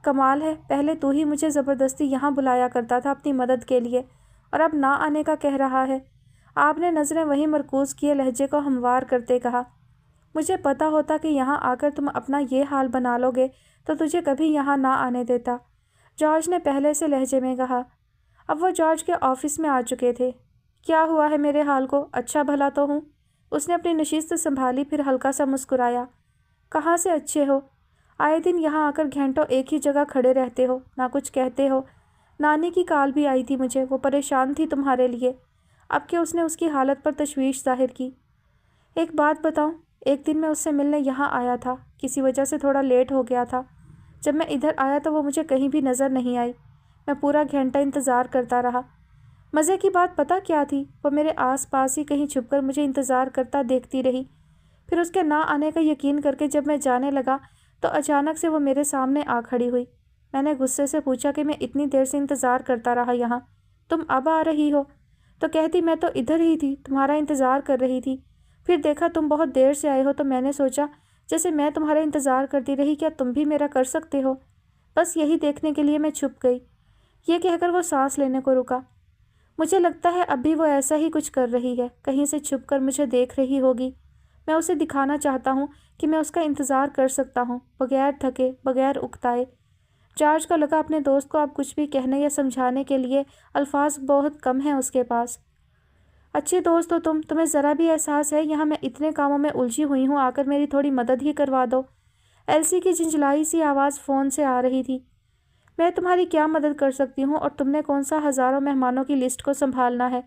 کمال ہے، پہلے تو ہی مجھے زبردستی یہاں بلایا کرتا تھا اپنی مدد کے لیے، اور اب نہ آنے کا کہہ رہا ہے۔ آپ نے نظریں وہیں مرکوز کیے، لہجے کو ہموار کرتے کہا۔ مجھے پتا ہوتا کہ یہاں آ کر تم اپنا یہ حال بنا لو گے تو تجھے کبھی یہاں نہ آنے دیتا، جارج نے پہلے سے لہجے میں کہا۔ اب وہ جارج کے آفس میں آ چکے تھے۔ کیا ہوا ہے میرے حال کو، اچھا بھلا تو ہوں؟ اس نے اپنی نشست سنبھالی، پھر ہلکا سا مسکرایا۔ کہاں سے اچھے ہو؟ آئے دن یہاں آ کر گھنٹوں ایک ہی جگہ کھڑے رہتے ہو، نہ کچھ کہتے ہو۔ نانی کی کال بھی آئی تھی مجھے، وہ پریشان تھی تمہارے لیے۔ اب کہ اس نے اس کی حالت پر تشویش ظاہر کی۔ ایک بات بتاؤں، ایک دن میں اس سے ملنے یہاں آیا تھا، کسی وجہ سے تھوڑا لیٹ ہو گیا تھا۔ جب میں ادھر آیا تو وہ مجھے کہیں بھی نظر نہیں آئی۔ میں پورا گھنٹہ انتظار کرتا رہا۔ مزے کی بات پتہ کیا تھی؟ وہ میرے آس پاس ہی کہیں چھپ کر مجھے انتظار کرتا دیکھتی رہی۔ پھر اس کے نہ آنے کا یقین کر کے جب میں جانے لگا تو اچانک سے وہ میرے سامنے آ کھڑی ہوئی۔ میں نے غصے سے پوچھا کہ میں اتنی دیر سے انتظار کرتا رہا یہاں، تم اب آ رہی ہو؟ تو کہتی میں تو ادھر ہی تھی، تمہارا انتظار کر رہی تھی۔ پھر دیکھا تم بہت دیر سے آئے ہو تو میں نے سوچا جیسے میں تمہارا انتظار کرتی رہی کیا تم بھی میرا کر سکتے ہو؟ بس یہی دیکھنے کے لیے میں چھپ گئی۔ یہ کہہ کر وہ سانس لینے کو رکا۔ مجھے لگتا ہے اب بھی وہ ایسا ہی کچھ کر رہی ہے، کہیں سے چھپ کر مجھے دیکھ رہی ہوگی۔ میں اسے دکھانا چاہتا ہوں کہ میں اس کا انتظار کر سکتا ہوں، بغیر تھکے، بغیر اکتائے۔ جارج کو لگا اپنے دوست کو اب کچھ بھی کہنے یا سمجھانے کے لیے الفاظ بہت کم ہیں اس کے پاس۔ اچھے دوست ہو تمہیں ذرا بھی احساس ہے یہاں میں اتنے کاموں میں الجھی ہوئی ہوں، آ کر میری تھوڑی مدد ہی کروا دو۔ ایلسی کی جھنجھلائی سی آواز فون سے آ رہی تھی۔ میں تمہاری کیا مدد کر سکتی ہوں، اور تم نے کون سا ہزاروں مہمانوں کی لسٹ کو سنبھالنا ہے؟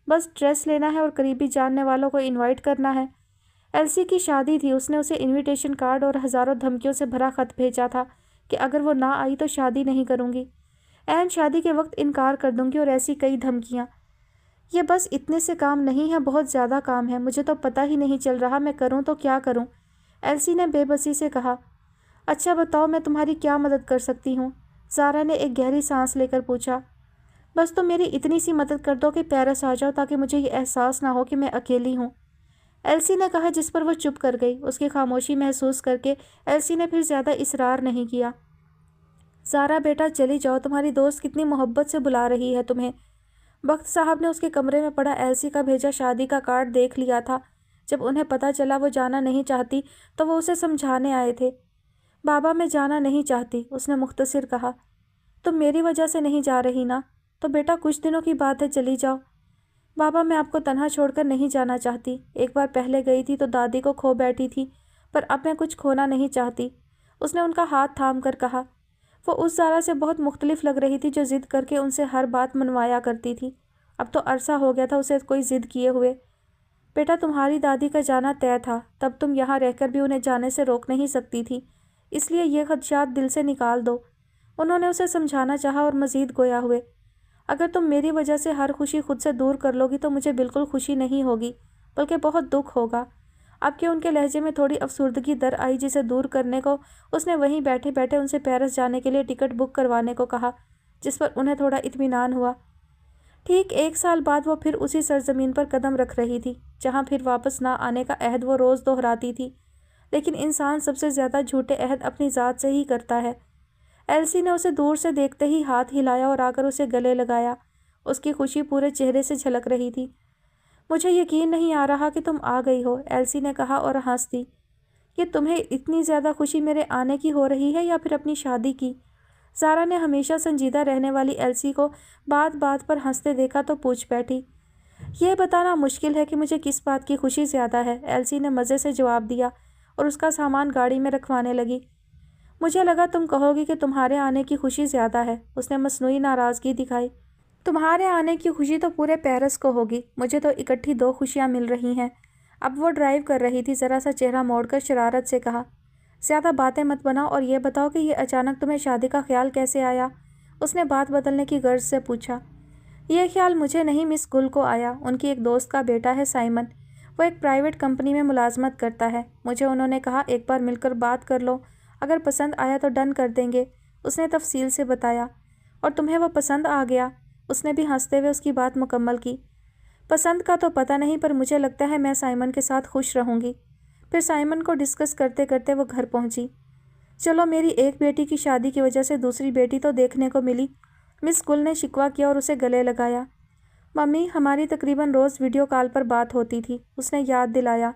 بس ڈریس لینا ہے اور قریبی جاننے والوں کو انوائٹ کرنا ہے۔ ایلسی کی شادی تھی، اس نے اسے انویٹیشن کارڈ اور ہزاروں دھمکیوں سے بھرا خط بھیجا تھا کہ اگر وہ نہ آئی تو شادی نہیں کروں گی، عین شادی کے وقت انکار کر دوں گی، اور ایسی کئی دھمکیاں۔ یہ بس اتنے سے کام نہیں ہے، بہت زیادہ کام ہے، مجھے تو پتہ ہی نہیں چل رہا میں کروں تو کیا کروں، ایلسی نے بے بسی سے کہا۔ اچھا بتاؤ میں تمہاری کیا مدد کر سکتی ہوں؟ زارا نے ایک گہری سانس لے کر پوچھا۔ بس تم میری اتنی سی مدد کر دو کہ پیرس آ جاؤ تاکہ مجھے یہ احساس نہ ہو کہ میں اکیلی ہوں، ایلسی نے کہا، جس پر وہ چپ کر گئی۔ اس کی خاموشی محسوس کر کے ایلسی نے پھر زیادہ اصرار نہیں کیا۔ زارا بیٹا چلی جاؤ، تمہاری دوست کتنی محبت سے بلا رہی ہے تمہیں۔ بخت صاحب نے اس کے کمرے میں پڑا ایلسی کا بھیجا شادی کا کارڈ دیکھ لیا تھا۔ جب انہیں پتہ چلا وہ جانا نہیں چاہتی تو وہ اسے سمجھانے آئے تھے۔ بابا میں جانا نہیں چاہتی، اس نے مختصر کہا۔ تم میری وجہ سے نہیں جا رہی نا؟ تو بیٹا کچھ دنوں کی بات ہے، چلی جاؤ۔ بابا میں آپ کو تنہا چھوڑ کر نہیں جانا چاہتی، ایک بار پہلے گئی تھی تو دادی کو کھو بیٹھی تھی، پر اب میں کچھ کھونا نہیں چاہتی، اس نے ان کا ہاتھ تھام کر کہا۔ وہ اس زارا سے بہت مختلف لگ رہی تھی جو ضد کر کے ان سے ہر بات منوایا کرتی تھی۔ اب تو عرصہ ہو گیا تھا اسے کوئی ضد کیے ہوئے۔ بیٹا تمہاری دادی کا جانا طے تھا، تب تم یہاں رہ کر بھی انہیں جانے سے روک نہیں سکتی تھی، اس لیے یہ خدشات دل سے نکال دو۔ انہوں نے اسے سمجھانا چاہا اور مزید گویا ہوئے، اگر تم میری وجہ سے ہر خوشی خود سے دور کر لو گی تو مجھے بالکل خوشی نہیں ہوگی، بلکہ بہت دکھ ہوگا۔ اب کہ ان کے لہجے میں تھوڑی افسردگی در آئی، جسے دور کرنے کو اس نے وہیں بیٹھے بیٹھے ان سے پیرس جانے کے لیے ٹکٹ بک کروانے کو کہا، جس پر انہیں تھوڑا اطمینان ہوا۔ ٹھیک 1 سال بعد وہ پھر اسی سرزمین پر قدم رکھ رہی تھی، جہاں پھر واپس نہ آنے کا عہد وہ روز دہراتی تھی، لیکن انسان سب سے زیادہ جھوٹے عہد اپنی ذات سے ہی کرتا ہے۔ ایلسی نے اسے دور سے دیکھتے ہی ہاتھ ہلایا اور آ کر اسے گلے لگایا۔ اس کی خوشی پورے چہرے سے جھلک رہی تھی۔ مجھے یقین نہیں آ رہا کہ تم آ گئی ہو، ایلسی نے کہا اور ہنس دی۔ یہ تمہیں اتنی زیادہ خوشی میرے آنے کی ہو رہی ہے یا پھر اپنی شادی کی؟ زارا نے ہمیشہ سنجیدہ رہنے والی ایلسی کو بات بات پر ہنستے دیکھا تو پوچھ بیٹھی، یہ بتانا مشکل ہے کہ مجھے کس بات کی خوشی زیادہ ہے، ایلسی نے مزے سے جواب دیا اور اس کا سامان گاڑی میں رکھوانے لگی۔ مجھے لگا تم کہو گی کہ تمہارے آنے کی خوشی زیادہ ہے، اس نے مصنوعی ناراضگی دکھائی۔ تمہارے آنے کی خوشی تو پورے پیرس کو ہوگی، مجھے تو اکٹھی 2 خوشیاں مل رہی ہیں۔ اب وہ ڈرائیو کر رہی تھی، ذرا سا چہرہ موڑ کر شرارت سے کہا، زیادہ باتیں مت بناؤ اور یہ بتاؤ کہ یہ اچانک تمہیں شادی کا خیال کیسے آیا؟ اس نے بات بدلنے کی غرض سے پوچھا۔ یہ خیال مجھے نہیں، مس گل کو آیا، ان کی ایک دوست کا بیٹا ہے سائمن، وہ ایک پرائیویٹ کمپنی میں ملازمت کرتا ہے، مجھے انہوں نے کہا ایک بار مل کر بات کر لو، اگر پسند آیا تو ڈن کر دیں گے، اس نے تفصیل سے بتایا۔ اور تمہیں وہ پسند آ گیا؟ اس نے بھی ہنستے ہوئے اس کی بات مکمل کی۔ پسند کا تو پتہ نہیں، پر مجھے لگتا ہے میں سائمن کے ساتھ خوش رہوں گی۔ پھر سائمن کو ڈسکس کرتے کرتے وہ گھر پہنچی۔ چلو، میری ایک بیٹی کی شادی کی وجہ سے دوسری بیٹی تو دیکھنے کو ملی، مس گل نے شکوہ کیا اور اسے گلے لگایا۔ ممی، ہماری تقریباً روز ویڈیو کال پر بات ہوتی تھی، اس نے یاد دلایا۔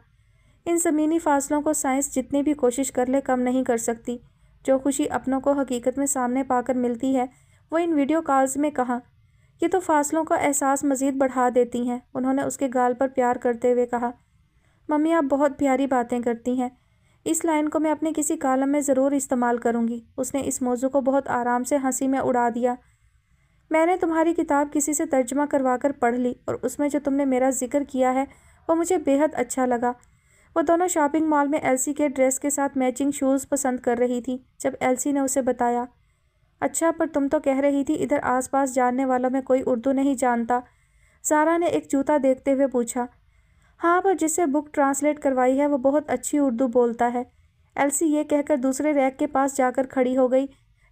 ان زمینی فاصلوں کو سائنس جتنی بھی کوشش کر لے کم نہیں کر سکتی۔ جو خوشی اپنوں کو حقیقت میں سامنے پا کر ملتی ہے وہ ان ویڈیو کالز میں کہاں؟ یہ تو فاصلوں کا احساس مزید بڑھا دیتی ہیں، انہوں نے اس کے گال پر پیار کرتے ہوئے کہا۔ ممی، آپ بہت پیاری باتیں کرتی ہیں، اس لائن کو میں اپنے کسی کالم میں ضرور استعمال کروں گی، اس نے اس موضوع کو بہت آرام سے ہنسی میں اڑا دیا۔ میں نے تمہاری کتاب کسی سے ترجمہ کروا کر پڑھ لی اور اس میں جو تم نے میرا ذکر کیا ہے وہ مجھے بے حد اچھا لگا۔ وہ دونوں شاپنگ مال میں ایلسی کے ڈریس کے ساتھ میچنگ شوز پسند کر رہی تھی جب ایلسی نے اسے بتایا۔ اچھا، پر تم تو کہہ رہی تھی ادھر آس پاس جاننے والوں میں کوئی اردو نہیں جانتا، زارا نے ایک جوتا دیکھتے ہوئے پوچھا۔ ہاں، پر جس سے بک ٹرانسلیٹ کروائی ہے وہ بہت اچھی اردو بولتا ہے، ایلسی یہ کہہ کر دوسرے ریک کے پاس جا کر کھڑی ہو گئی۔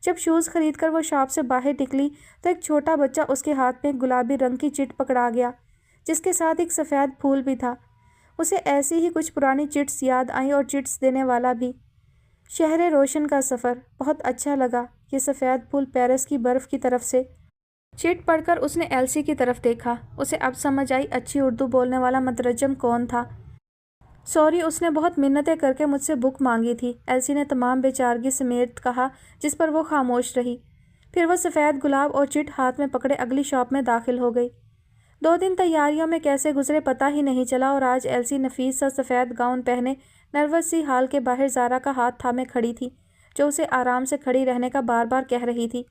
جب شوز خرید کر وہ شاپ سے باہر نکلی تو ایک چھوٹا بچہ اس کے ہاتھ میں ایک گلابی رنگ کی چٹ پکڑا گیا جس کے ساتھ ایک سفید پھول بھی تھا۔ اسے ایسی ہی کچھ پرانی چٹس یاد آئیں اور چٹس دینے والا بھی۔ شہر روشن کا سفر، بہت اچھا لگا، یہ سفید پھول پیرس کی برف کی طرف سے۔ چٹ پڑھ کر اس نے ایلسی کی طرف دیکھا، اسے اب سمجھ آئی اچھی اردو بولنے والا مترجم کون تھا۔ سوری، اس نے بہت منتیں کر کے مجھ سے بک مانگی تھی، ایلسی نے تمام بے چارگی سمیت کہا، جس پر وہ خاموش رہی۔ پھر وہ سفید گلاب اور چٹ ہاتھ میں پکڑے اگلی شاپ میں داخل ہو گئی۔ 2 دن تیاریوں میں کیسے گزرے پتہ ہی نہیں چلا اور آج ایلسی نفیس سا سفید گاؤن پہنے نروس سی ہال کے باہر زارا کا ہاتھ تھامے کھڑی تھی، جو اسے آرام سے کھڑی رہنے کا بار بار کہہ رہی تھی۔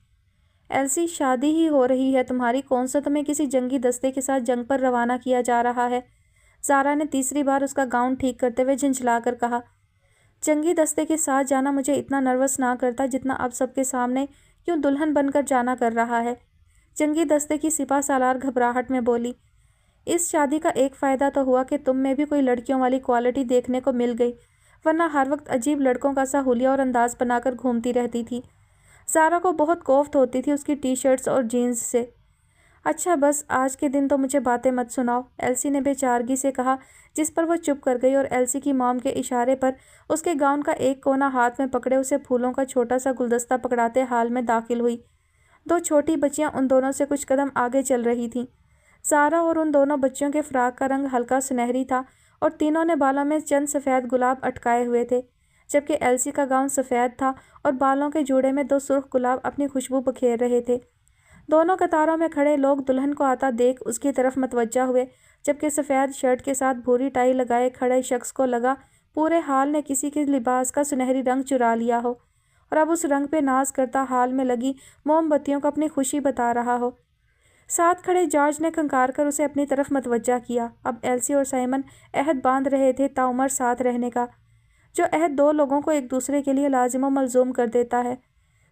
ایلسی، شادی ہی ہو رہی ہے تمہاری، کون سا تمہیں کسی جنگی دستے کے ساتھ جنگ پر روانہ کیا جا رہا ہے؟ زارا نے تیسری بار اس کا گاؤن ٹھیک کرتے ہوئے جھنجھلا کر کہا۔ جنگی دستے کے ساتھ جانا مجھے اتنا نروس نہ کرتا جتنا اب سب کے سامنے کیوں دلہن بن کر جانا کر رہا ہے، جنگی دستے کی سپہ سالار گھبراہٹ میں بولی۔ اس شادی کا ایک فائدہ تو ہوا کہ تم میں بھی کوئی لڑکیوں والی کوالٹی دیکھنے کو مل گئی، ورنہ ہر وقت عجیب لڑکوں کا سا حلیہ اور انداز بنا کر گھومتی رہتی تھی۔ زارا کو بہت کوفت ہوتی تھی اس کی ٹی شرٹس اور جینز سے۔ اچھا، بس آج کے دن تو مجھے باتیں مت سناؤ، ایلسی نے بے چارگی سے کہا، جس پر وہ چپ کر گئی اور ایلسی کی موم کے اشارے پر اس کے گاؤن کا ایک کونا ہاتھ میں پکڑے اسے پھولوں کا چھوٹا سا گلدستہ پکڑاتے حال میں داخل ہوئی۔ 2 چھوٹی بچیاں ان دونوں سے کچھ قدم آگے چل رہی تھیں۔ زارا اور ان دونوں بچیوں کے فراق کا رنگ ہلکا سنہری تھا اور تینوں نے بالوں میں چند سفید گلاب اٹکائے ہوئے تھے، جبکہ ایلسی کا گاؤن سفید تھا اور بالوں کے جوڑے میں 2 سرخ گلاب اپنی خوشبو بکھیر رہے تھے۔ دونوں قطاروں میں کھڑے لوگ دلہن کو آتا دیکھ اس کی طرف متوجہ ہوئے، جبکہ سفید شرٹ کے ساتھ بھوری ٹائی لگائے کھڑے شخص کو لگا پورے حال نے کسی کے لباس کا سنہری رنگ چرا لیا ہو اور اب اس رنگ پہ ناز کرتا حال میں لگی موم بتیوں کو اپنی خوشی بتا رہا ہو۔ ساتھ کھڑے جارج نے کھنکار کر اسے اپنی طرف متوجہ کیا۔ اب ایلسی اور سائمن عہد باندھ رہے تھے تاعمر ساتھ رہنے کا، جو عہد 2 لوگوں کو ایک دوسرے کے لیے لازم و ملزوم کر دیتا ہے۔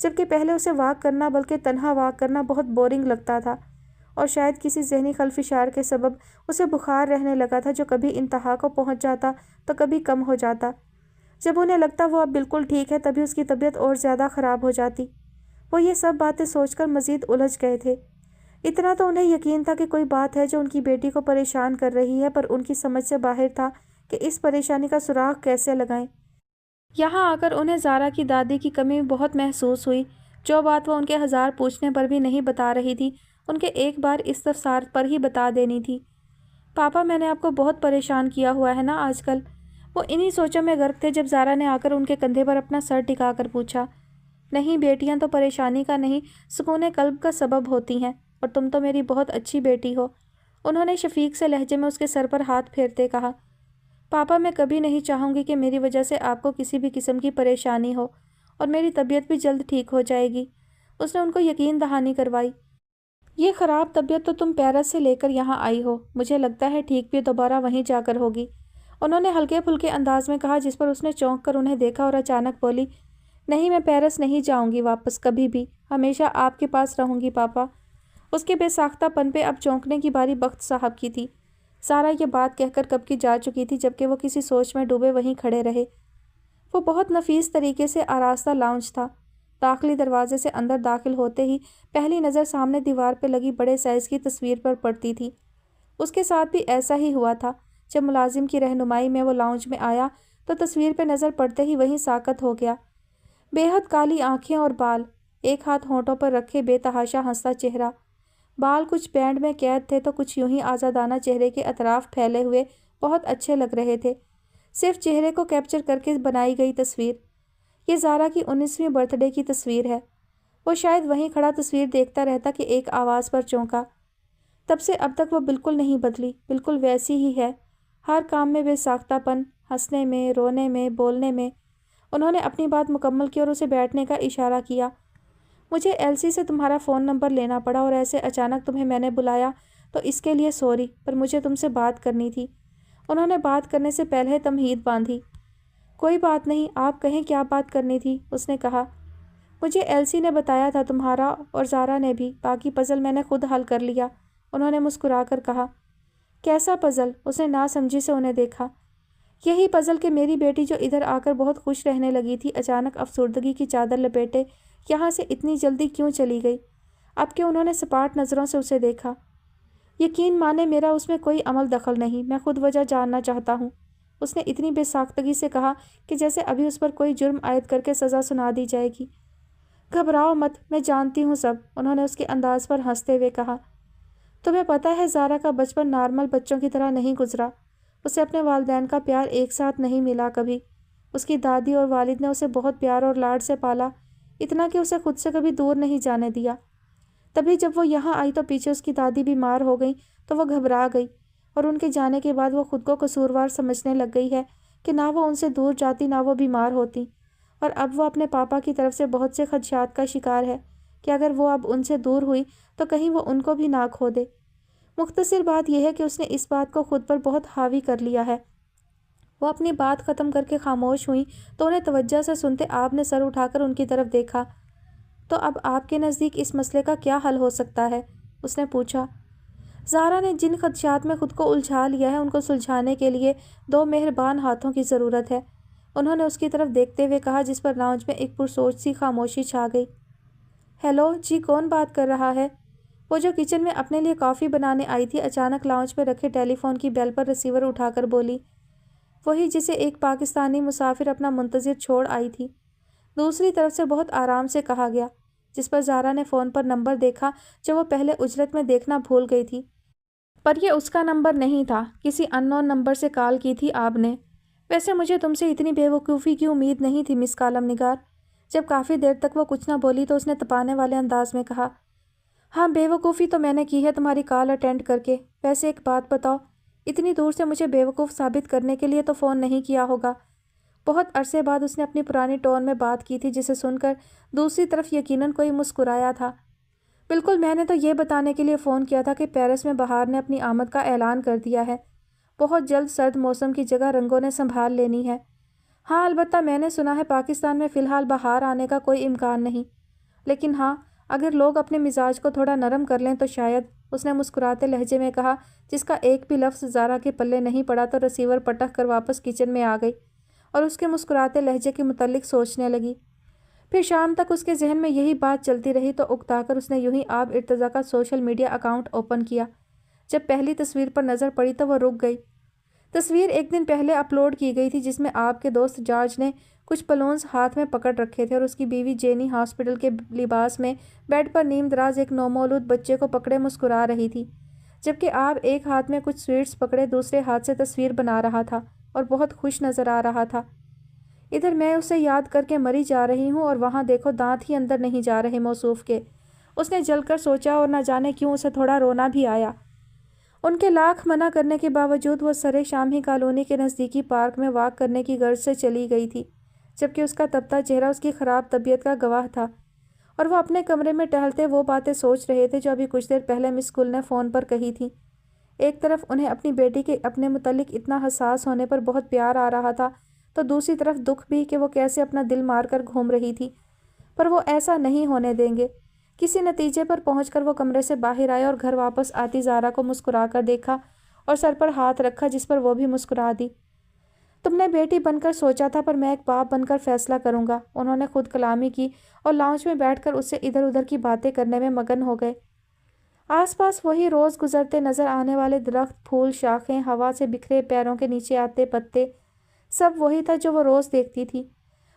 جبکہ پہلے اسے واک کرنا بلکہ تنہا واک کرنا بہت بورنگ لگتا تھا، اور شاید کسی ذہنی خلفشار کے سبب اسے بخار رہنے لگا تھا جو کبھی انتہا کو پہنچ جاتا تو کبھی کم ہو جاتا۔ جب انہیں لگتا وہ اب بالکل ٹھیک ہے تبھی اس کی طبیعت اور زیادہ خراب ہو جاتی۔ وہ یہ سب باتیں سوچ کر مزید الجھ گئے تھے۔ اتنا تو انہیں یقین تھا کہ کوئی بات ہے جو ان کی بیٹی کو پریشان کر رہی ہے، پر ان کی سمجھ سے باہر تھا کہ اس پریشانی کا سراغ کیسے لگائیں۔ یہاں آ کر انہیں زارا کی دادی کی کمی بہت محسوس ہوئی۔ جو بات وہ ان کے ہزار پوچھنے پر بھی نہیں بتا رہی تھی، ان کے ایک بار استفسار پر ہی بتا دینی تھی۔ پاپا، میں نے آپ کو بہت پریشان کیا ہوا ہے نا آج کل؟ وہ انہی سوچوں میں غرق تھے جب زارا نے آ کر ان کے کندھے پر اپنا سر ٹکا کر پوچھا۔ نہیں، بیٹیاں تو پریشانی کا نہیں، سکون قلب کا سبب ہوتی ہیں، اور تم تو میری بہت اچھی بیٹی ہو، انہوں نے شفیق سے لہجے میں اس کے سر پر ہاتھ پھیرتے کہا۔ پاپا، میں کبھی نہیں چاہوں گی کہ میری وجہ سے آپ کو کسی بھی قسم کی پریشانی ہو، اور میری طبیعت بھی جلد ٹھیک ہو جائے گی، اس نے ان کو یقین دہانی کروائی۔ یہ خراب طبیعت تو تم پیرس سے لے کر یہاں آئی ہو، مجھے لگتا ہے ٹھیک بھی دوبارہ وہیں جا کر ہوگی، انہوں نے ہلکے پھلکے انداز میں کہا، جس پر اس نے چونک کر انہیں دیکھا اور اچانک بولی، نہیں، میں پیرس نہیں جاؤں گی واپس کبھی بھی، ہمیشہ آپ کے پاس رہوں گی پاپا۔ اس کے بے ساختہ پن پہ اب چونکنے کی باری بخت صاحب کی تھی۔ سارا یہ بات کہہ کر کب کی جا چکی تھی، جبکہ وہ کسی سوچ میں ڈوبے وہیں کھڑے رہے۔ وہ بہت نفیس طریقے سے آراستہ لاؤنج تھا۔ داخلی دروازے سے اندر داخل ہوتے ہی پہلی نظر سامنے دیوار پہ لگی بڑے سائز کی تصویر پر پڑتی تھی۔ اس کے ساتھ بھی ایسا ہی ہوا تھا۔ جب ملازم کی رہنمائی میں وہ لاؤنج میں آیا تو تصویر پہ نظر پڑتے ہی وہیں ساکت ہو گیا۔ بے حد کالی آنکھیں اور بال، ایک ہاتھ ہونٹوں پر رکھے بے تحاشا ہنستا چہرہ، بال کچھ بینڈ میں قید تھے تو کچھ یوں ہی آزادانہ چہرے کے اطراف پھیلے ہوئے بہت اچھے لگ رہے تھے، صرف چہرے کو کیپچر کر کے بنائی گئی تصویر۔ یہ زارا کی 19ویں برتھ ڈے کی تصویر ہے۔ وہ شاید وہیں کھڑا تصویر دیکھتا رہتا کہ ایک آواز پر چونکا۔ تب سے اب تک وہ بالکل نہیں بدلی، بالکل ویسی ہی ہے، ہر کام میں بے ساختہ پن، ہنسنے میں، رونے میں، بولنے میں۔ انہوں نے اپنی بات مکمل کی اور اسے بیٹھنے کا اشارہ کیا۔ مجھے ایلسی سے تمہارا فون نمبر لینا پڑا اور ایسے اچانک تمہیں میں نے بلایا تو اس کے لیے سوری، پر مجھے تم سے بات کرنی تھی۔ انہوں نے بات کرنے سے پہلے تمہید باندھی۔ کوئی بات نہیں، آپ کہیں کیا بات کرنی تھی، اس نے کہا۔ مجھے ایلسی نے بتایا تھا، تمہارا اور زارا نے بھی، باقی پزل میں نے خود حل کر لیا، انہوں نے مسکرا کر کہا۔ کیسا پزل؟ اس نے ناسمجھی سے انہیں دیکھا۔ یہی پزل کہ میری بیٹی جو ادھر آ کر بہت خوش رہنے لگی تھی، اچانک افسردگی کی چادر لپیٹے یہاں سے اتنی جلدی کیوں چلی گئی؟ اب کہ انہوں نے سپاٹ نظروں سے اسے دیکھا۔ یقین مانے میرا اس میں کوئی عمل دخل نہیں، میں خود وجہ جاننا چاہتا ہوں، اس نے اتنی بے ساختگی سے کہا کہ جیسے ابھی اس پر کوئی جرم عائد کر کے سزا سنا دی جائے گی۔ گھبراؤ مت، میں جانتی ہوں سب، انہوں نے اس کے انداز پر ہنستے ہوئے کہا۔ تمہیں پتہ ہے زارا کا بچپن نارمل بچوں کی طرح نہیں گزرا، اسے اپنے والدین کا پیار ایک ساتھ نہیں ملا کبھی۔ اس کی دادی اور والد نے اسے بہت پیار اور لاڈ سے پالا، اتنا کہ اسے خود سے کبھی دور نہیں جانے دیا۔ تبھی جب وہ یہاں آئی تو پیچھے اس کی دادی بیمار ہو گئی تو وہ گھبرا گئی، اور ان کے جانے کے بعد وہ خود کو قصوروار سمجھنے لگ گئی ہے کہ نہ وہ ان سے دور جاتی نہ وہ بیمار ہوتی، اور اب وہ اپنے پاپا کی طرف سے بہت سے خدشات کا شکار ہے کہ اگر وہ اب ان سے دور ہوئی تو کہیں وہ ان کو بھی نہ کھو دے۔ مختصر بات یہ ہے کہ اس نے اس بات کو خود پر بہت حاوی کر لیا ہے۔ وہ اپنی بات ختم کر کے خاموش ہوئیں تو انہیں توجہ سے سنتے آپ نے سر اٹھا کر ان کی طرف دیکھا۔ تو اب آپ کے نزدیک اس مسئلے کا کیا حل ہو سکتا ہے؟ اس نے پوچھا۔ زارا نے جن خدشات میں خود کو الجھا لیا ہے ان کو سلجھانے کے لیے 2 مہربان ہاتھوں کی ضرورت ہے، انہوں نے اس کی طرف دیکھتے ہوئے کہا، جس پر لاؤنج میں ایک پرسوچ سی خاموشی چھا گئی۔ ہیلو جی، کون بات کر رہا ہے؟ وہ جو کچن میں اپنے لیے کافی بنانے آئی تھی اچانک لاؤنج میں رکھے ٹیلی فون کی بیل پر ریسیور اٹھا کر بولی۔ وہی جسے ایک پاکستانی مسافر اپنا منتظر چھوڑ آئی تھی، دوسری طرف سے بہت آرام سے کہا گیا، جس پر زارا نے فون پر نمبر دیکھا جو وہ پہلے اجرت میں دیکھنا بھول گئی تھی۔ پر یہ اس کا نمبر نہیں تھا، کسی ان نون نمبر سے کال کی تھی آپ نے۔ ویسے مجھے تم سے اتنی بے وقوفی کی امید نہیں تھی مس کالم نگار۔ جب کافی دیر تک وہ کچھ نہ بولی تو اس نے تپانے والے انداز میں کہا، ہاں بے وقوفی تو میں نے کی ہے تمہاری کال اٹینڈ کر کے۔ ویسے ایک بات بتاؤ، اتنی دور سے مجھے بے وقوف ثابت کرنے کے لیے تو فون نہیں کیا ہوگا؟ بہت عرصے بعد اس نے اپنی پرانی ٹون میں بات کی تھی، جسے سن کر دوسری طرف یقیناً کوئی مسکرایا تھا۔ بالکل، میں نے تو یہ بتانے کے لیے فون کیا تھا کہ پیرس میں بہار نے اپنی آمد کا اعلان کر دیا ہے، بہت جلد سرد موسم کی جگہ رنگوں نے سنبھال لینی ہے۔ ہاں البتہ میں نے سنا ہے پاکستان میں فی الحال بہار آنے کا کوئی امکان نہیں، لیکن ہاں، اگر لوگ اپنے مزاج کو تھوڑا نرم کر لیں تو شاید، اس نے مسکراتے لہجے میں کہا، جس کا ایک بھی لفظ زارا کے پلے نہیں پڑا تو ریسیور پٹک کر واپس کچن میں آ گئی اور اس کے مسکراتے لہجے کے متعلق سوچنے لگی۔ پھر شام تک اس کے ذہن میں یہی بات چلتی رہی تو اکتا کر اس نے یوں ہی آب ارتضیٰ کا سوشل میڈیا اکاؤنٹ اوپن کیا۔ جب پہلی تصویر پر نظر پڑی تو وہ رک گئی۔ تصویر ایک دن پہلے اپلوڈ کی گئی تھی جس میں آپ کے دوست جارج نے کچھ بلونز ہاتھ میں پکڑ رکھے تھے اور اس کی بیوی جینی ہاسپٹل کے لباس میں بیڈ پر نیم دراز ایک نومولود بچے کو پکڑے مسکرا رہی تھی، جبکہ آپ ایک ہاتھ میں کچھ سویٹس پکڑے دوسرے ہاتھ سے تصویر بنا رہا تھا اور بہت خوش نظر آ رہا تھا۔ ادھر میں اسے یاد کر کے مری جا رہی ہوں اور وہاں دیکھو دانت ہی اندر نہیں جا رہے موصوف کے، اس نے جل کر سوچا اور نہ جانے کیوں اسے تھوڑا رونا بھی آیا۔ ان کے لاکھ منع کرنے کے باوجود وہ سرے شام ہی کالونی کے نزدیکی پارک میں واک کرنے کی غرض سے چلی گئی تھی، جبکہ اس کا تپتا چہرہ اس کی خراب طبیعت کا گواہ تھا اور وہ اپنے کمرے میں ٹہلتے وہ باتیں سوچ رہے تھے جو ابھی کچھ دیر پہلے مس گل نے فون پر کہی تھی۔ ایک طرف انہیں اپنی بیٹی کے اپنے متعلق اتنا حساس ہونے پر بہت پیار آ رہا تھا تو دوسری طرف دکھ بھی کہ وہ کیسے اپنا دل مار کر گھوم رہی تھی، پر وہ ایسا نہیں ہونے دیں گے۔ کسی نتیجے پر پہنچ کر وہ کمرے سے باہر آئے اور گھر واپس آتی زارا کو مسکرا کر دیکھا اور سر پر ہاتھ رکھا جس پر وہ بھی مسکرا دی۔ تم نے بیٹی بن کر سوچا تھا پر میں ایک باپ بن کر فیصلہ کروں گا، انہوں نے خود کلامی کی اور لاؤنج میں بیٹھ کر اس سے ادھر ادھر کی باتیں کرنے میں مگن ہو گئے۔ آس پاس وہی روز گزرتے نظر آنے والے درخت، پھول، شاخیں، ہوا سے بکھرے پیروں کے نیچے آتے پتے، سب وہی تھا جو وہ روز دیکھتی تھی۔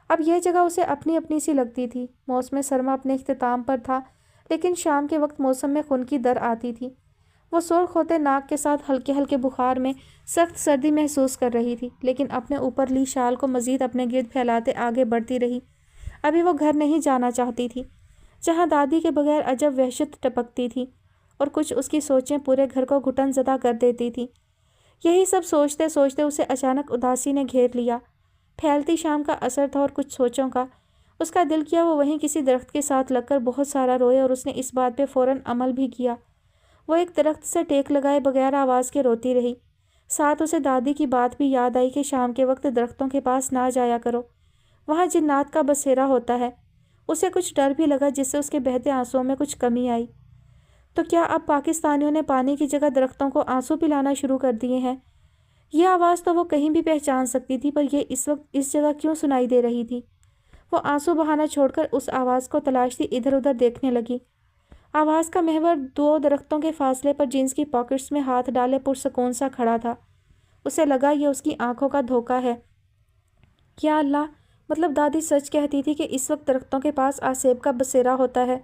اب یہ جگہ اسے اپنی اپنی سی لگتی تھی۔ موسم سرما اپنے اختتام پر تھا لیکن شام کے وقت موسم میں خنکی در آتی تھی۔ وہ سرخ ہوتے ناک کے ساتھ ہلکے ہلکے بخار میں سخت سردی محسوس کر رہی تھی لیکن اپنے اوپر لی شال کو مزید اپنے گرد پھیلاتے آگے بڑھتی رہی۔ ابھی وہ گھر نہیں جانا چاہتی تھی جہاں دادی کے بغیر عجب وحشت ٹپکتی تھی اور کچھ اس کی سوچیں پورے گھر کو گھٹن زدہ کر دیتی تھی۔ یہی سب سوچتے سوچتے اسے اچانک اداسی نے گھیر لیا۔ پھیلتی شام کا اثر تھا اور کچھ سوچوں کا۔ اس کا دل کیا وہ وہیں کسی درخت کے ساتھ لگ کر بہت سارا روئے اور اس نے اس بات پہ فوراً عمل بھی کیا۔ وہ ایک درخت سے ٹیک لگائے بغیر آواز کے روتی رہی۔ ساتھ اسے دادی کی بات بھی یاد آئی کہ شام کے وقت درختوں کے پاس نہ جایا کرو، وہاں جنات کا بسیرا ہوتا ہے۔ اسے کچھ ڈر بھی لگا جس سے اس کے بہتے آنسوؤں میں کچھ کمی آئی۔ تو کیا اب پاکستانیوں نے پانی کی جگہ درختوں کو آنسو پلانا شروع کر دیے ہیں؟ یہ آواز تو وہ کہیں بھی پہچان سکتی تھی پر یہ اس وقت اس جگہ کیوں سنائی دے رہی تھی؟ وہ آنسو بہانا چھوڑ کر اس آواز کو تلاشتی ادھر ادھر دیکھنے لگی۔ آواز کا محور دو درختوں کے فاصلے پر جینس کی پاکٹس میں ہاتھ ڈالے پرسکون سا کھڑا تھا۔ اسے لگا یہ اس کی آنکھوں کا دھوکہ ہے۔ یا اللہ، مطلب دادی سچ کہتی تھی کہ اس وقت درختوں کے پاس آسیب کا بسیرا ہوتا ہے۔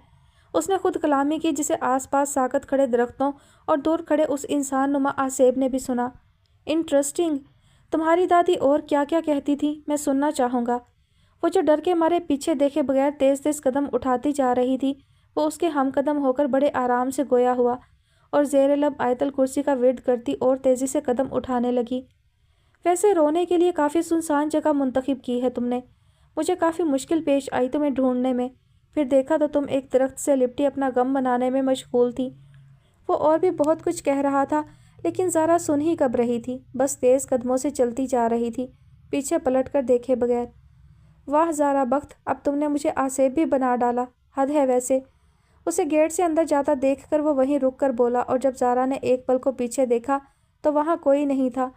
اس نے خود کلامی کی جسے آس پاس ساکت کھڑے درختوں اور دور کھڑے اس انسان نما آسیب نے بھی سنا۔ انٹرسٹنگ، تمہاری دادی اور کیا کیا کہتی تھی؟ میں سننا چاہوں گا۔ وہ جو ڈر کے مارے پیچھے دیکھے بغیر تیز تیز قدم اٹھاتی جا رہی تھی وہ اس کے ہم قدم ہو کر بڑے آرام سے گویا ہوا اور زیر لب آیت الکرسی کا ورد کرتی اور تیزی سے قدم اٹھانے لگی۔ ویسے رونے کے لیے کافی سنسان جگہ منتخب کی ہے تم نے، مجھے کافی مشکل پیش آئی تمہیں ڈھونڈنے میں، پھر دیکھا تو تم ایک درخت سے لپٹی اپنا غم منانے میں مشغول تھی۔ وہ اور بھی بہت کچھ کہہ رہا تھا لیکن زارا سن ہی کب رہی تھی، بس تیز قدموں سے چلتی جا رہی تھی پیچھے پلٹ کر دیکھے بغیر۔ واہ زارا بخت، اب تم نے مجھے آسیب بھی بنا ڈالا، حد ہے ویسے۔ اسے گیٹ سے اندر جاتا دیکھ کر وہ وہیں رک کر بولا اور جب زارا نے ایک پل کو پیچھے دیکھا تو وہاں کوئی نہیں تھا۔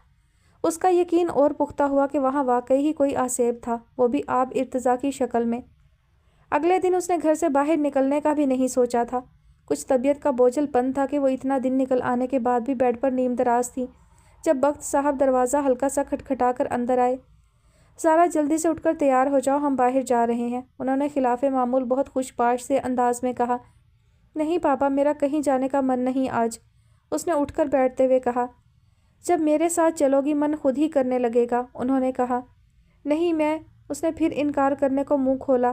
اس کا یقین اور پختہ ہوا کہ وہاں واقعی ہی کوئی آسیب تھا، وہ بھی آب ارتضیٰ کی شکل میں۔ اگلے دن اس نے گھر سے باہر نکلنے کا بھی نہیں سوچا تھا۔ کچھ طبیعت کا بوجھل پن تھا کہ وہ اتنا دن نکل آنے کے بعد بھی بیڈ پر نیم دراز تھی جب بخت صاحب دروازہ ہلکا سا کھٹکھٹا کر اندر آئے۔ زارا جلدی سے اٹھ کر تیار ہو جاؤ، ہم باہر جا رہے ہیں، انہوں نے خلاف معمول بہت خوش پاش سے انداز میں کہا۔ نہیں پاپا، میرا کہیں جانے کا من نہیں آج، اس نے اٹھ کر بیٹھتے ہوئے کہا۔ جب میرے ساتھ چلو گی من خود ہی کرنے لگے گا، انہوں نے کہا۔ نہیں میں، اس نے پھر انکار کرنے کو منہ کھولا۔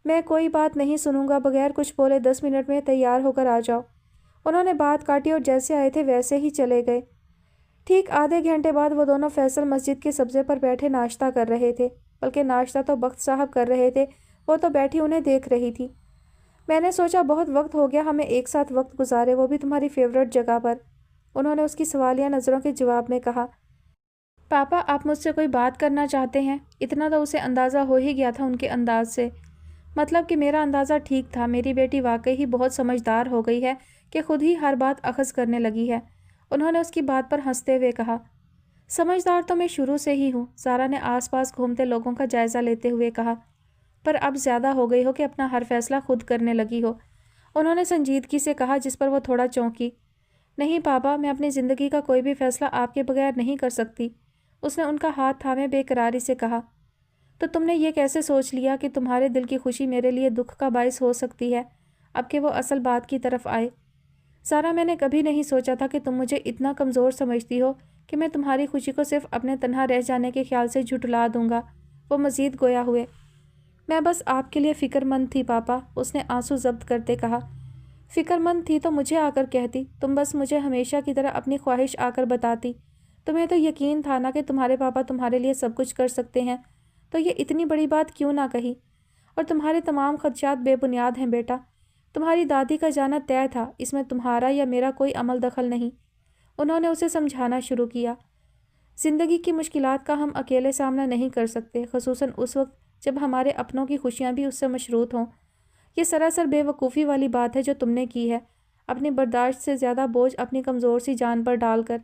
میں کوئی بات نہیں سنوں گا، بغیر کچھ بولے 10 منٹ میں تیار ہو کر آ جاؤ، انہوں نے بات کاٹی اور جیسے آئے تھے ویسے ہی چلے گئے۔ ٹھیک آدھے گھنٹے بعد وہ دونوں فیصل مسجد کے سبزے پر بیٹھے ناشتہ کر رہے تھے، بلکہ ناشتہ تو بخت صاحب کر رہے تھے، وہ تو بیٹھی انہیں دیکھ رہی تھی۔ میں نے سوچا بہت وقت ہو گیا ہمیں ایک ساتھ وقت گزارے، وہ بھی تمہاری فیورٹ جگہ پر، انہوں نے اس کی سوالیہ نظروں کے جواب میں کہا۔ پاپا آپ مجھ سے کوئی بات کرنا چاہتے ہیں؟ اتنا تو اسے اندازہ ہو ہی گیا تھا ان کے انداز سے۔ مطلب کہ میرا اندازہ ٹھیک تھا، میری بیٹی واقعی ہی بہت سمجھدار ہو گئی ہے کہ خود ہی ہر بات اخذ کرنے لگی ہے۔ انہوں نے اس کی بات پر ہنستے ہوئے کہا۔ سمجھدار تو میں شروع سے ہی ہوں، سارا نے آس پاس گھومتے لوگوں کا جائزہ لیتے ہوئے کہا، پر اب زیادہ ہو گئی ہو کہ اپنا ہر فیصلہ خود کرنے لگی ہو۔ انہوں نے سنجیدگی سے کہا جس پر وہ تھوڑا چونکی۔ نہیں پاپا، میں اپنی زندگی کا کوئی بھی فیصلہ آپ کے بغیر نہیں کر سکتی، اس نے ان کا ہاتھ تھامے بے قراری سے کہا۔ تو تم نے یہ کیسے سوچ لیا کہ تمہارے دل کی خوشی میرے لیے دکھ کا باعث ہو سکتی ہے؟ اب کہ وہ اصل بات کی طرف آئے۔ سارا، میں نے کبھی نہیں سوچا تھا کہ تم مجھے اتنا کمزور سمجھتی ہو کہ میں تمہاری خوشی کو صرف اپنے تنہا رہ جانے کے خیال سے جھٹلا دوں گا۔ وہ مزید گویا ہوئے۔ میں بس آپ کے لیے فکر مند تھی پاپا، اس نے آنسو ضبط کرتے کہا۔ فکر مند تھی تو مجھے آ کر کہتی، تم بس مجھے ہمیشہ کی طرح اپنی خواہش آ کر بتاتی۔ تمہیں تو یقین تھا نا کہ تمہارے پاپا تمہارے لیے سب کچھ کر سکتے ہیں، تو یہ اتنی بڑی بات کیوں نہ کہی؟ اور تمہارے تمام خدشات بے بنیاد ہیں بیٹا، تمہاری دادی کا جانا طے تھا، اس میں تمہارا یا میرا کوئی عمل دخل نہیں۔ انہوں نے اسے سمجھانا شروع کیا۔ زندگی کی مشکلات کا ہم اکیلے سامنا نہیں کر سکتے، خصوصاً اس وقت جب ہمارے اپنوں کی خوشیاں بھی اس سے مشروط ہوں۔ یہ سراسر بے وقوفی والی بات ہے جو تم نے کی ہے، اپنی برداشت سے زیادہ بوجھ اپنی کمزور سی جان پر ڈال کر۔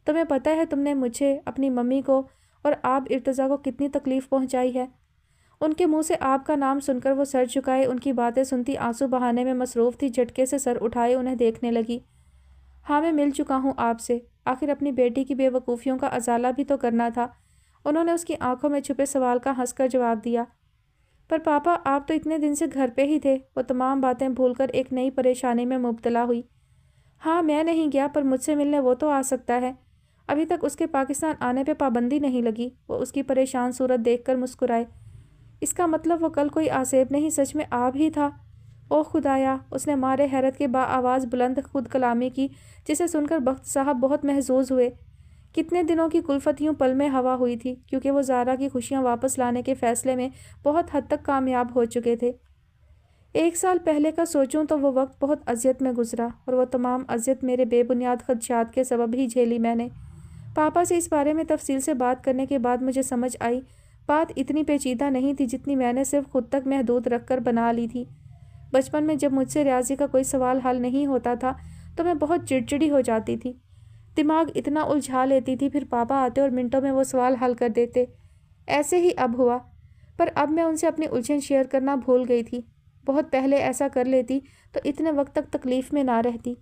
تمہیں پتہ ہے تم نے مجھے، اپنی ممی کو اور آپ ارتضیٰ کو کتنی تکلیف پہنچائی ہے؟ ان کے منہ سے آپ کا نام سن کر وہ سر جھکائے، ان کی باتیں سنتی آنسو بہانے میں مصروف تھی، جھٹکے سے سر اٹھائے انہیں دیکھنے لگی۔ ہاں، میں مل چکا ہوں آپ سے، آخر اپنی بیٹی کی بے وقوفیوں کا ازالہ بھی تو کرنا تھا۔ انہوں نے اس کی آنکھوں میں چھپے سوال کا ہنس کر جواب دیا۔ پر پاپا، آپ تو اتنے دن سے گھر پہ ہی تھے۔ وہ تمام باتیں بھول کر ایک نئی پریشانی میں مبتلا ہوئی۔ ہاں، میں نہیں گیا، پر مجھ سے ملنے وہ تو آ سکتا ہے۔ ابھی تک اس کے پاکستان آنے پہ پابندی نہیں لگی۔ وہ اس کی پریشان صورت دیکھ کر مسکرائے۔ اس کا مطلب وہ کل کوئی آصف نہیں، سچ میں آپ ہی تھا؟ اوہ خدایا، اس نے مارے حیرت کے آواز بلند خود کلامی کی، جسے سن کر بخت صاحب بہت محظوظ ہوئے۔ کتنے دنوں کی کلفت یوں پل میں ہوا ہوئی تھی، کیونکہ وہ زارا کی خوشیاں واپس لانے کے فیصلے میں بہت حد تک کامیاب ہو چکے تھے۔ 1 سال پہلے کا سوچوں تو وہ وقت بہت اذیت میں گزرا، اور وہ تمام اذیت میرے بے بنیاد خدشات کے سبب ہی جھیلی میں نے۔ پاپا سے اس بارے میں تفصیل سے بات کرنے کے بعد مجھے سمجھ آئی، بات اتنی پیچیدہ نہیں تھی جتنی میں نے صرف خود تک محدود رکھ کر بنا لی تھی۔ بچپن میں جب مجھ سے ریاضی کا کوئی سوال حل نہیں ہوتا تھا تو میں بہت چڑچڑی ہو جاتی تھی، دماغ اتنا الجھا لیتی تھی، پھر پاپا آتے اور منٹوں میں وہ سوال حل کر دیتے۔ ایسے ہی اب ہوا، پر اب میں ان سے اپنی الجھن شیئر کرنا بھول گئی تھی۔ بہت پہلے ایسا کر لیتی تو اتنے وقت تک تکلیف میں نہ رہتی۔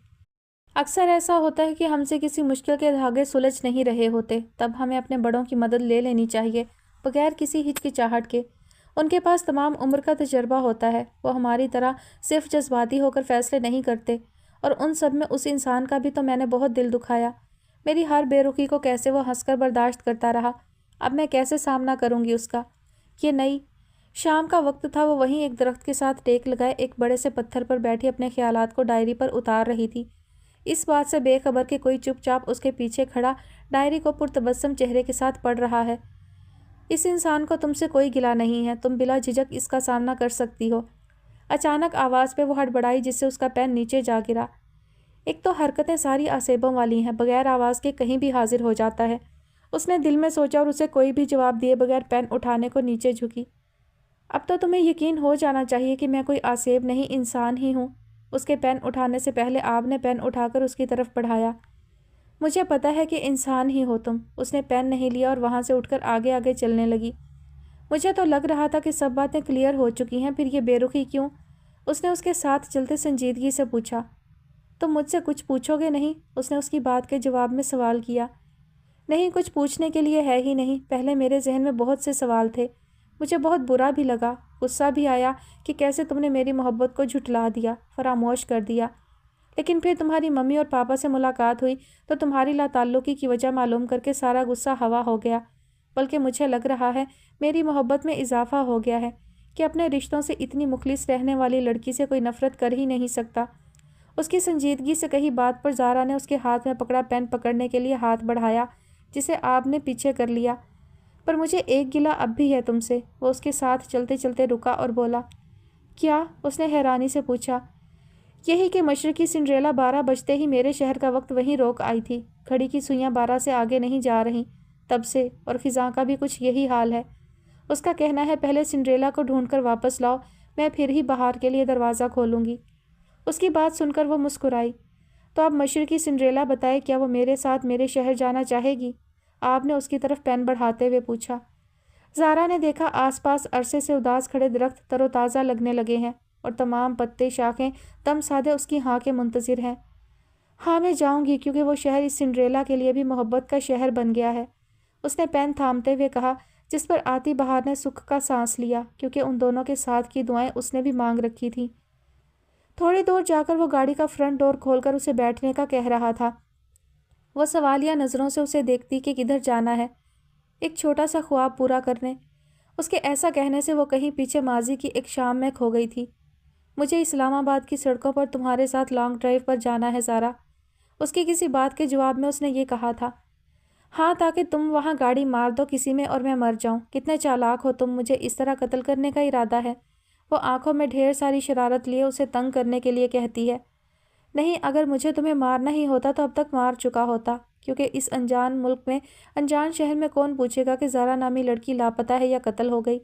اکثر ایسا ہوتا ہے کہ ہم سے کسی مشکل کے دھاگے سلجھ نہیں رہے ہوتے، تب ہمیں اپنے بڑوں کی مدد لے لینی چاہیے، بغیر کسی ہچکچاہٹ کے۔ ان کے پاس تمام عمر کا تجربہ ہوتا ہے، وہ ہماری طرح صرف جذباتی ہو کر فیصلے نہیں کرتے، اور ان سب میں اس انسان کا بھی تو میں نے بہت دل دکھایا۔ میری ہر بے رخی کو کیسے وہ ہنس کر برداشت کرتا رہا، اب میں کیسے سامنا کروں گی اس کا؟ یہ نئی شام کا وقت تھا، وہ وہیں ایک درخت کے ساتھ ٹیک لگائے ایک بڑے سے پتھر پر بیٹھی اپنے خیالات کو ڈائری پر اتار رہی تھی، اس بات سے بے خبر کہ کوئی چپ چاپ اس کے پیچھے کھڑا ڈائری کو پرتبسم چہرے کے ساتھ پڑھ رہا ہے۔ اس انسان کو تم سے کوئی گلہ نہیں ہے، تم بلا جھجک اس کا سامنا کر سکتی ہو۔ اچانک آواز پہ وہ ہڑبڑائی، جس سے اس کا پین نیچے جا گرا۔ ایک تو حرکتیں ساری آسیبوں والی ہیں، بغیر آواز کے کہیں بھی حاضر ہو جاتا ہے، اس نے دل میں سوچا، اور اسے کوئی بھی جواب دیے بغیر پین اٹھانے کو نیچے جھکی۔ اب تو تمہیں یقین ہو جانا چاہیے کہ میں کوئی آسیب نہیں، انسان ہی ہوں۔ اس کے پین اٹھانے سے پہلے آپ نے پین اٹھا کر اس کی طرف بڑھایا۔ مجھے پتہ ہے کہ انسان ہی ہو تم۔ اس نے پین نہیں لیا اور وہاں سے اٹھ کر آگے آگے چلنے لگی۔ مجھے تو لگ رہا تھا کہ سب باتیں کلیئر ہو چکی ہیں، پھر یہ بے رخی کیوں؟ اس نے اس کے ساتھ چلتے سنجیدگی سے پوچھا۔ تم مجھ سے کچھ پوچھو گے نہیں؟ اس نے اس کی بات کے جواب میں سوال کیا۔ نہیں، کچھ پوچھنے کے لیے ہے ہی نہیں، پہلے میرے ذہن میں بہت سے سوال تھے، مجھے بہت برا بھی لگا، غصہ بھی آیا کہ کیسے تم نے میری محبت کو جھٹلا دیا، فراموش کر دیا۔ لیکن پھر تمہاری ممی اور پاپا سے ملاقات ہوئی تو تمہاری لا تعلقی کی وجہ معلوم کر کے سارا غصہ ہوا ہو گیا، بلکہ مجھے لگ رہا ہے میری محبت میں اضافہ ہو گیا ہے کہ اپنے رشتوں سے اتنی مخلص رہنے والی لڑکی سے کوئی نفرت کر ہی نہیں سکتا۔ اس کی سنجیدگی سے کہی بات پر زارا نے اس کے ہاتھ میں پکڑا پین پکڑنے کے لیے ہاتھ بڑھایا، جسے آپ نے پیچھے کر لیا۔ پر مجھے ایک گلہ اب بھی ہے تم سے۔ وہ اس کے ساتھ چلتے چلتے رکا اور بولا۔ کیا؟ اس نے حیرانی سے پوچھا۔ یہی کہ مشرقی سنڈریلا 12 بجتے ہی میرے شہر کا وقت وہیں روک آئی تھی، گھڑی کی سوئیاں 12 سے آگے نہیں جا رہیں تب سے، اور خزاں کا بھی کچھ یہی حال ہے۔ اس کا کہنا ہے پہلے سنڈریلا کو ڈھونڈ کر واپس لاؤ، میں پھر ہی بہار کے لیے دروازہ کھولوں گی۔ اس کی بات سن کر وہ مسکرائی۔ تو اب مشرقی سنڈریلا بتائے، کیا وہ میرے ساتھ میرے شہر جانا چاہے گی؟ آپ نے اس کی طرف پین بڑھاتے ہوئے پوچھا۔ زارا نے دیکھا آس پاس عرصے سے اداس کھڑے درخت تر و تازہ لگنے لگے ہیں اور تمام پتے شاخیں دم سادے اس کی ہاں کے منتظر ہیں۔ ہاں میں جاؤں گی، کیونکہ وہ شہر اس سنڈریلا کے لیے بھی محبت کا شہر بن گیا ہے، اس نے پین تھامتے ہوئے کہا، جس پر آتی بہار نے سکھ کا سانس لیا، کیونکہ ان دونوں کے ساتھ کی دعائیں اس نے بھی مانگ رکھی تھیں۔ تھوڑی دور جا کر وہ گاڑی کا فرنٹ ڈور کھول کر اسے بیٹھنے کا کہہ رہا تھا۔ وہ سوالیہ نظروں سے اسے دیکھتی کہ کدھر جانا ہے، ایک چھوٹا سا خواب پورا کرنے۔ اس کے ایسا کہنے سے وہ کہیں پیچھے ماضی کی ایک شام میں کھو گئی تھی۔ مجھے اسلام آباد کی سڑکوں پر تمہارے ساتھ لانگ ڈرائیو پر جانا ہے زارا، اس کی کسی بات کے جواب میں اس نے یہ کہا تھا۔ ہاں، تاکہ تم وہاں گاڑی مار دو کسی میں اور میں مر جاؤں۔ کتنے چالاک ہو تم، مجھے اس طرح قتل کرنے کا ارادہ ہے؟ وہ آنکھوں میں ڈھیر ساری شرارت لیے اسے تنگ کرنے کے لیے کہتی ہے۔ نہیں، اگر مجھے تمہیں مارنا ہی ہوتا تو اب تک مار چکا ہوتا، کیونکہ اس انجان ملک میں، انجان شہر میں کون پوچھے گا کہ زارا نامی لڑکی لاپتہ ہے یا قتل ہو گئی؟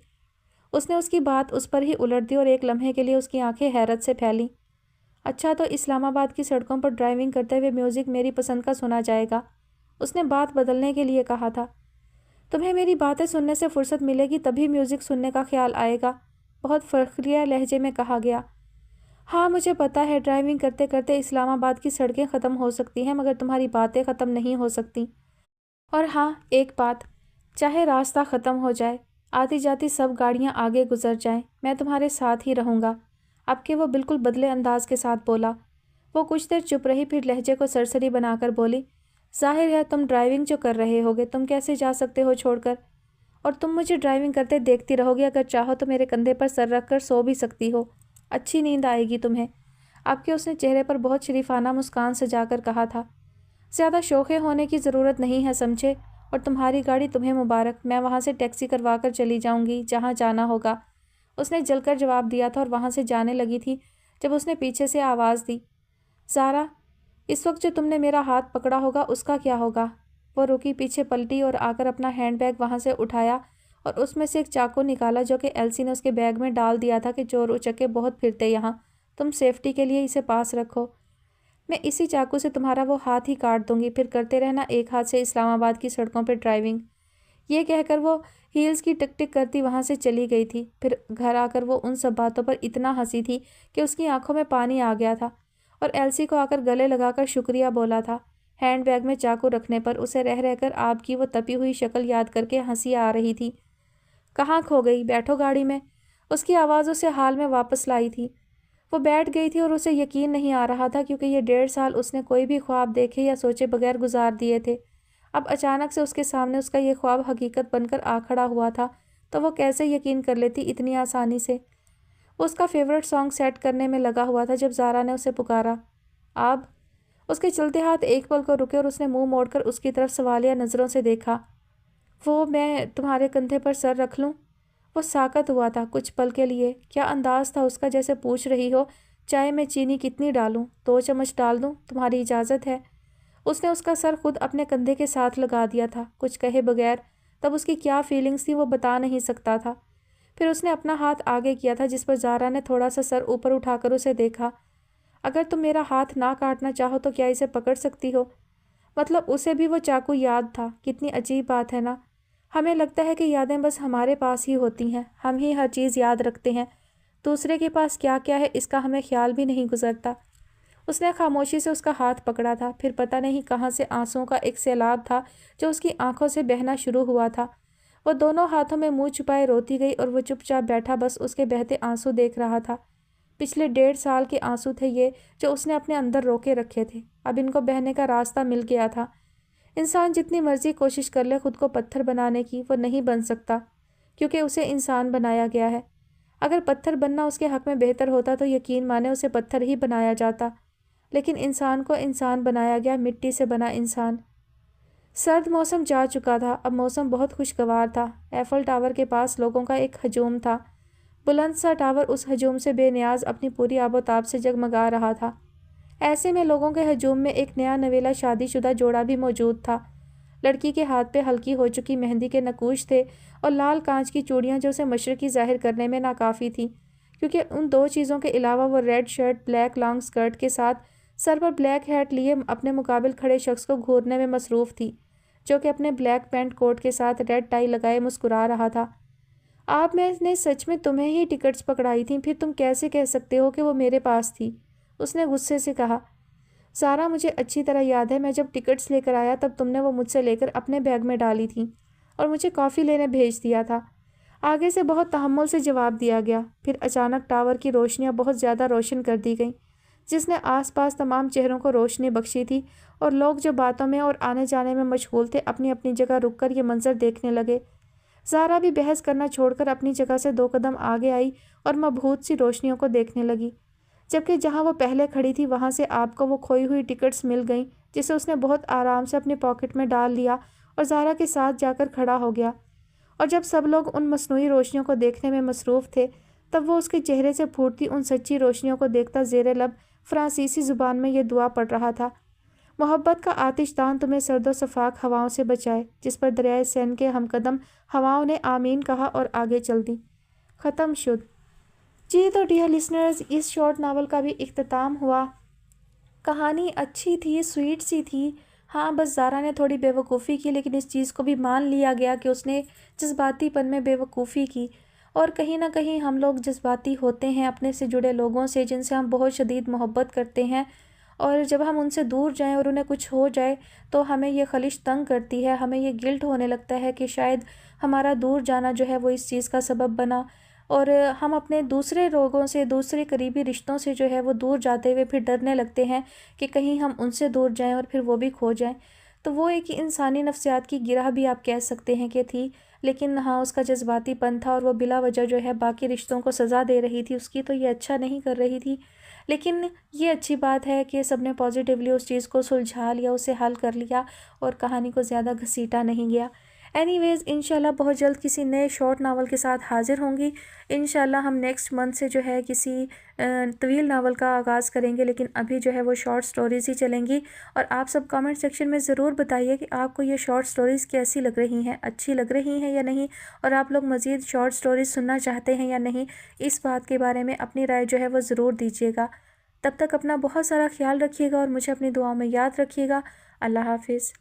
اس نے اس کی بات اس پر ہی الٹ دی اور ایک لمحے کے لیے اس کی آنکھیں حیرت سے پھیلیں۔ اچھا، تو اسلام آباد کی سڑکوں پر ڈرائیونگ کرتے ہوئے میوزک میری پسند کا سنا جائے گا، اس نے بات بدلنے کے لیے کہا تھا۔ تمہیں میری باتیں سننے سے فرصت ملے گی تبھی میوزک سننے کا خیال آئے گا، بہت فخریہ لہجے میں کہا گیا۔ ہاں مجھے پتا ہے، ڈرائیونگ کرتے کرتے اسلام آباد کی سڑکیں ختم ہو سکتی ہیں، مگر تمہاری باتیں ختم نہیں ہو سکتی۔ اور ہاں، ایک بات، چاہے راستہ ختم ہو جائے، آتی جاتی سب گاڑیاں آگے گزر جائیں، میں تمہارے ساتھ ہی رہوں گا۔ اب کہ وہ بالکل بدلے انداز کے ساتھ بولا۔ وہ کچھ دیر چپ رہی، پھر لہجے کو سرسری بنا کر بولی، ظاہر ہے تم ڈرائیونگ جو کر رہے ہوگے، تم کیسے جا سکتے ہو چھوڑ کر؟ اور تم مجھے ڈرائیونگ کرتے دیکھتی رہو گی، اگر چاہو تو میرے کندھے پر سر رکھ کر سو بھی سکتی ہو، اچھی نیند آئے گی تمہیں۔ اب کہ اس نے چہرے پر بہت شریفانہ مسکان سجا کر کہا تھا، زیادہ شوخے ہونے کی ضرورت نہیں ہے سمجھے، اور تمہاری گاڑی تمہیں مبارک، میں وہاں سے ٹیکسی کروا کر چلی جاؤں گی جہاں جانا ہوگا، اس نے جل کر جواب دیا تھا اور وہاں سے جانے لگی تھی جب اس نے پیچھے سے آواز دی، زارا، اس وقت جو تم نے میرا ہاتھ پکڑا ہوگا اس کا کیا ہوگا؟ وہ رکی، پیچھے پلٹی اور آ کر اپنا ہینڈ بیگ وہاں سے اٹھایا اور اس میں سے ایک چاقو نکالا جو کہ ایلسی نے اس کے بیگ میں ڈال دیا تھا کہ چور اچکے بہت پھرتے یہاں، تم سیفٹی کے لیے اسے پاس رکھو، میں اسی چاقو سے تمہارا وہ ہاتھ ہی کاٹ دوں گی، پھر کرتے رہنا ایک ہاتھ سے اسلام آباد کی سڑکوں پہ ڈرائیونگ۔ یہ کہہ کر وہ ہیلز کی ٹک ٹک کرتی وہاں سے چلی گئی تھی۔ پھر گھر آ کر وہ ان سب باتوں پر اتنا ہنسی تھی کہ اس کی آنکھوں میں پانی آ گیا تھا، اور ایلسی کو آ کر گلے لگا کر شکریہ بولا تھا۔ ہینڈ بیگ میں چاقو رکھنے پر اسے رہ رہ کر آپ کی وہ تپی ہوئی شکل یاد کر کے ہنسی آ رہی تھی۔ کہاں کھو گئی؟ بیٹھو گاڑی میں، اس کی آواز اسے حال میں واپس لائی تھی۔ وہ بیٹھ گئی تھی اور اسے یقین نہیں آ رہا تھا، کیونکہ یہ 1.5 سال اس نے کوئی بھی خواب دیکھے یا سوچے بغیر گزار دیے تھے۔ اب اچانک سے اس کے سامنے اس کا یہ خواب حقیقت بن کر آ کھڑا ہوا تھا، تو وہ کیسے یقین کر لیتی اتنی آسانی سے؟ وہ اس کا فیورٹ سانگ سیٹ کرنے میں لگا ہوا تھا جب زارا نے اسے پکارا، آب۔ اس کے چلتے ہاتھ ایک پل کو رکے اور اس نے منہ موڑ کر اس کی طرف سوالیہ نظروں سے دیکھا۔ وہ میں تمہارے کندھے پر سر رکھ لوں؟ وہ ساکت ہوا تھا کچھ پل کے لیے۔ کیا انداز تھا اس کا، جیسے پوچھ رہی ہو، چائے میں چینی کتنی ڈالوں؟ 2 چمچ ڈال دوں؟ تمہاری اجازت ہے؟ اس نے اس کا سر خود اپنے کندھے کے ساتھ لگا دیا تھا، کچھ کہے بغیر۔ تب اس کی کیا فیلنگز تھی وہ بتا نہیں سکتا تھا۔ پھر اس نے اپنا ہاتھ آگے کیا تھا، جس پر زارا نے تھوڑا سا سر اوپر اٹھا کر اسے دیکھا۔ اگر تم میرا ہاتھ نہ کاٹنا چاہو تو کیا اسے پکڑ سکتی ہو؟ مطلب اسے بھی وہ چاقو یاد تھا۔ کتنی عجیب بات ہے نا، ہمیں لگتا ہے کہ یادیں بس ہمارے پاس ہی ہوتی ہیں، ہم ہی ہر چیز یاد رکھتے ہیں، دوسرے کے پاس کیا کیا ہے اس کا ہمیں خیال بھی نہیں گزرتا۔ اس نے خاموشی سے اس کا ہاتھ پکڑا تھا، پھر پتہ نہیں کہاں سے آنسوؤں کا ایک سیلاب تھا جو اس کی آنکھوں سے بہنا شروع ہوا تھا۔ وہ دونوں ہاتھوں میں منہ چھپائے روتی گئی اور وہ چپ چاپ بیٹھا بس اس کے بہتے آنسو دیکھ رہا تھا۔ پچھلے 1.5 سال کے آنسو تھے یہ جو اس نے اپنے اندر روکے رکھے تھے، اب ان کو بہنے کا راستہ مل گیا تھا۔ انسان جتنی مرضی کوشش کر لے خود کو پتھر بنانے کی، وہ نہیں بن سکتا، کیونکہ اسے انسان بنایا گیا ہے۔ اگر پتھر بننا اس کے حق میں بہتر ہوتا تو یقین مانے اسے پتھر ہی بنایا جاتا، لیکن انسان کو انسان بنایا گیا، مٹی سے بنا انسان۔ سرد موسم جا چکا تھا، اب موسم بہت خوشگوار تھا۔ ایفل ٹاور کے پاس لوگوں کا ایک ہجوم تھا، بلند سا ٹاور اس ہجوم سے بے نیاز اپنی پوری آب و تاب سے جگمگا رہا تھا۔ ایسے میں لوگوں کے ہجوم میں ایک نیا نویلا شادی شدہ جوڑا بھی موجود تھا۔ لڑکی کے ہاتھ پہ ہلکی ہو چکی مہندی کے نقوش تھے اور لال کانچ کی چوڑیاں جو اسے مشرقی ظاہر کرنے میں ناکافی تھیں، کیونکہ ان 2 چیزوں کے علاوہ وہ red shirt, black long skirt کے ساتھ سر پر بلیک ہیٹ لیے اپنے مقابل کھڑے شخص کو گھورنے میں مصروف تھی، جو کہ اپنے بلیک پینٹ کوٹ کے ساتھ ریڈ ٹائی لگائے مسکرا رہا تھا۔ آپ میں نے سچ میں تمہیں ہی ٹکٹس پکڑائی تھیں، پھر تم کیسے کہہ سکتے ہو کہ وہ میرے پاس تھی؟ اس نے غصے سے کہا۔ سارا، مجھے اچھی طرح یاد ہے، میں جب ٹکٹس لے کر آیا تب تم نے وہ مجھ سے لے کر اپنے بیگ میں ڈالی تھیں اور مجھے کافی لینے بھیج دیا تھا۔ آگے سے بہت تحمل سے جواب دیا گیا۔ پھر اچانک ٹاور کی روشنیاں بہت زیادہ روشن کر دی گئیں، جس نے آس پاس تمام چہروں کو روشنی بخشی تھی، اور لوگ جو باتوں میں اور آنے جانے میں مشغول تھے اپنی اپنی جگہ رک کر یہ منظر دیکھنے لگے۔ زارا بھی بحث کرنا چھوڑ کر اپنی جگہ سے 2 قدم آگے آئی اور مبہوت سی روشنیوں کو دیکھنے لگی، جبکہ جہاں وہ پہلے کھڑی تھی وہاں سے آپ کو وہ کھوئی ہوئی ٹکٹس مل گئیں، جسے اس نے بہت آرام سے اپنی پاکٹ میں ڈال لیا اور زارا کے ساتھ جا کر کھڑا ہو گیا۔ اور جب سب لوگ ان مصنوعی روشنیوں کو دیکھنے میں مصروف تھے، تب وہ اس کے چہرے سے پھوٹتی ان سچی روشنیوں کو دیکھتا زیر لب فرانسیسی زبان میں یہ دعا پڑھ رہا تھا: محبت کا آتش دان تمہیں سرد و شفاف ہواؤں سے بچائے۔ جس پر دریائے سین کے ہم قدم ہواؤں نے آمین کہا اور آگے چل دی۔ ختم شد۔ جی تو ڈیئر لسنرز، اس شارٹ ناول کا بھی اختتام ہوا۔ کہانی اچھی تھی، سویٹ سی تھی۔ ہاں، بس زارا نے تھوڑی بے وقوفی کی، لیکن اس چیز کو بھی مان لیا گیا کہ اس نے جذباتی پن میں بے وقوفی کی، اور کہیں نہ کہیں ہم لوگ جذباتی ہوتے ہیں اپنے سے جڑے لوگوں سے جن سے ہم بہت شدید محبت کرتے ہیں، اور جب ہم ان سے دور جائیں اور انہیں کچھ ہو جائے تو ہمیں یہ خلش تنگ کرتی ہے، ہمیں یہ گلٹ ہونے لگتا ہے کہ شاید ہمارا دور جانا جو ہے وہ اس چیز کا سبب بنا، اور ہم اپنے دوسرے لوگوں سے، دوسرے قریبی رشتوں سے جو ہے وہ دور جاتے ہوئے پھر ڈرنے لگتے ہیں کہ کہیں ہم ان سے دور جائیں اور پھر وہ بھی کھو جائیں۔ تو وہ ایک انسانی نفسیات کی گرہ بھی آپ کہہ سکتے ہیں کہ تھی، لیکن ہاں اس کا جذباتی پن تھا اور وہ بلا وجہ جو ہے باقی رشتوں کو سزا دے رہی تھی اس کی، تو یہ اچھا نہیں کر رہی تھی۔ لیکن یہ اچھی بات ہے کہ سب نے پازیٹیولی اس چیز کو سلجھا لیا، اسے حل کر لیا اور کہانی کو زیادہ گھسیٹا نہیں گیا۔ اینی ویز انشاءاللہ بہت جلد کسی نئے شارٹ ناول کے ساتھ حاضر ہوں گی۔ انشاءاللہ ہم نیکسٹ منتھ سے جو ہے کسی طویل ناول کا آغاز کریں گے، لیکن ابھی جو ہے وہ شارٹ سٹوریز ہی چلیں گی۔ اور آپ سب کامنٹ سیکشن میں ضرور بتائیے کہ آپ کو یہ شارٹ سٹوریز کیسی لگ رہی ہیں، اچھی لگ رہی ہیں یا نہیں، اور آپ لوگ مزید شارٹ سٹوریز سننا چاہتے ہیں یا نہیں، اس بات کے بارے میں اپنی رائے جو ہے وہ ضرور دیجیے گا۔ تب تک اپنا بہت سارا خیال رکھیے گا اور مجھے اپنی دعاؤں میں یاد رکھیے گا۔ اللہ حافظ۔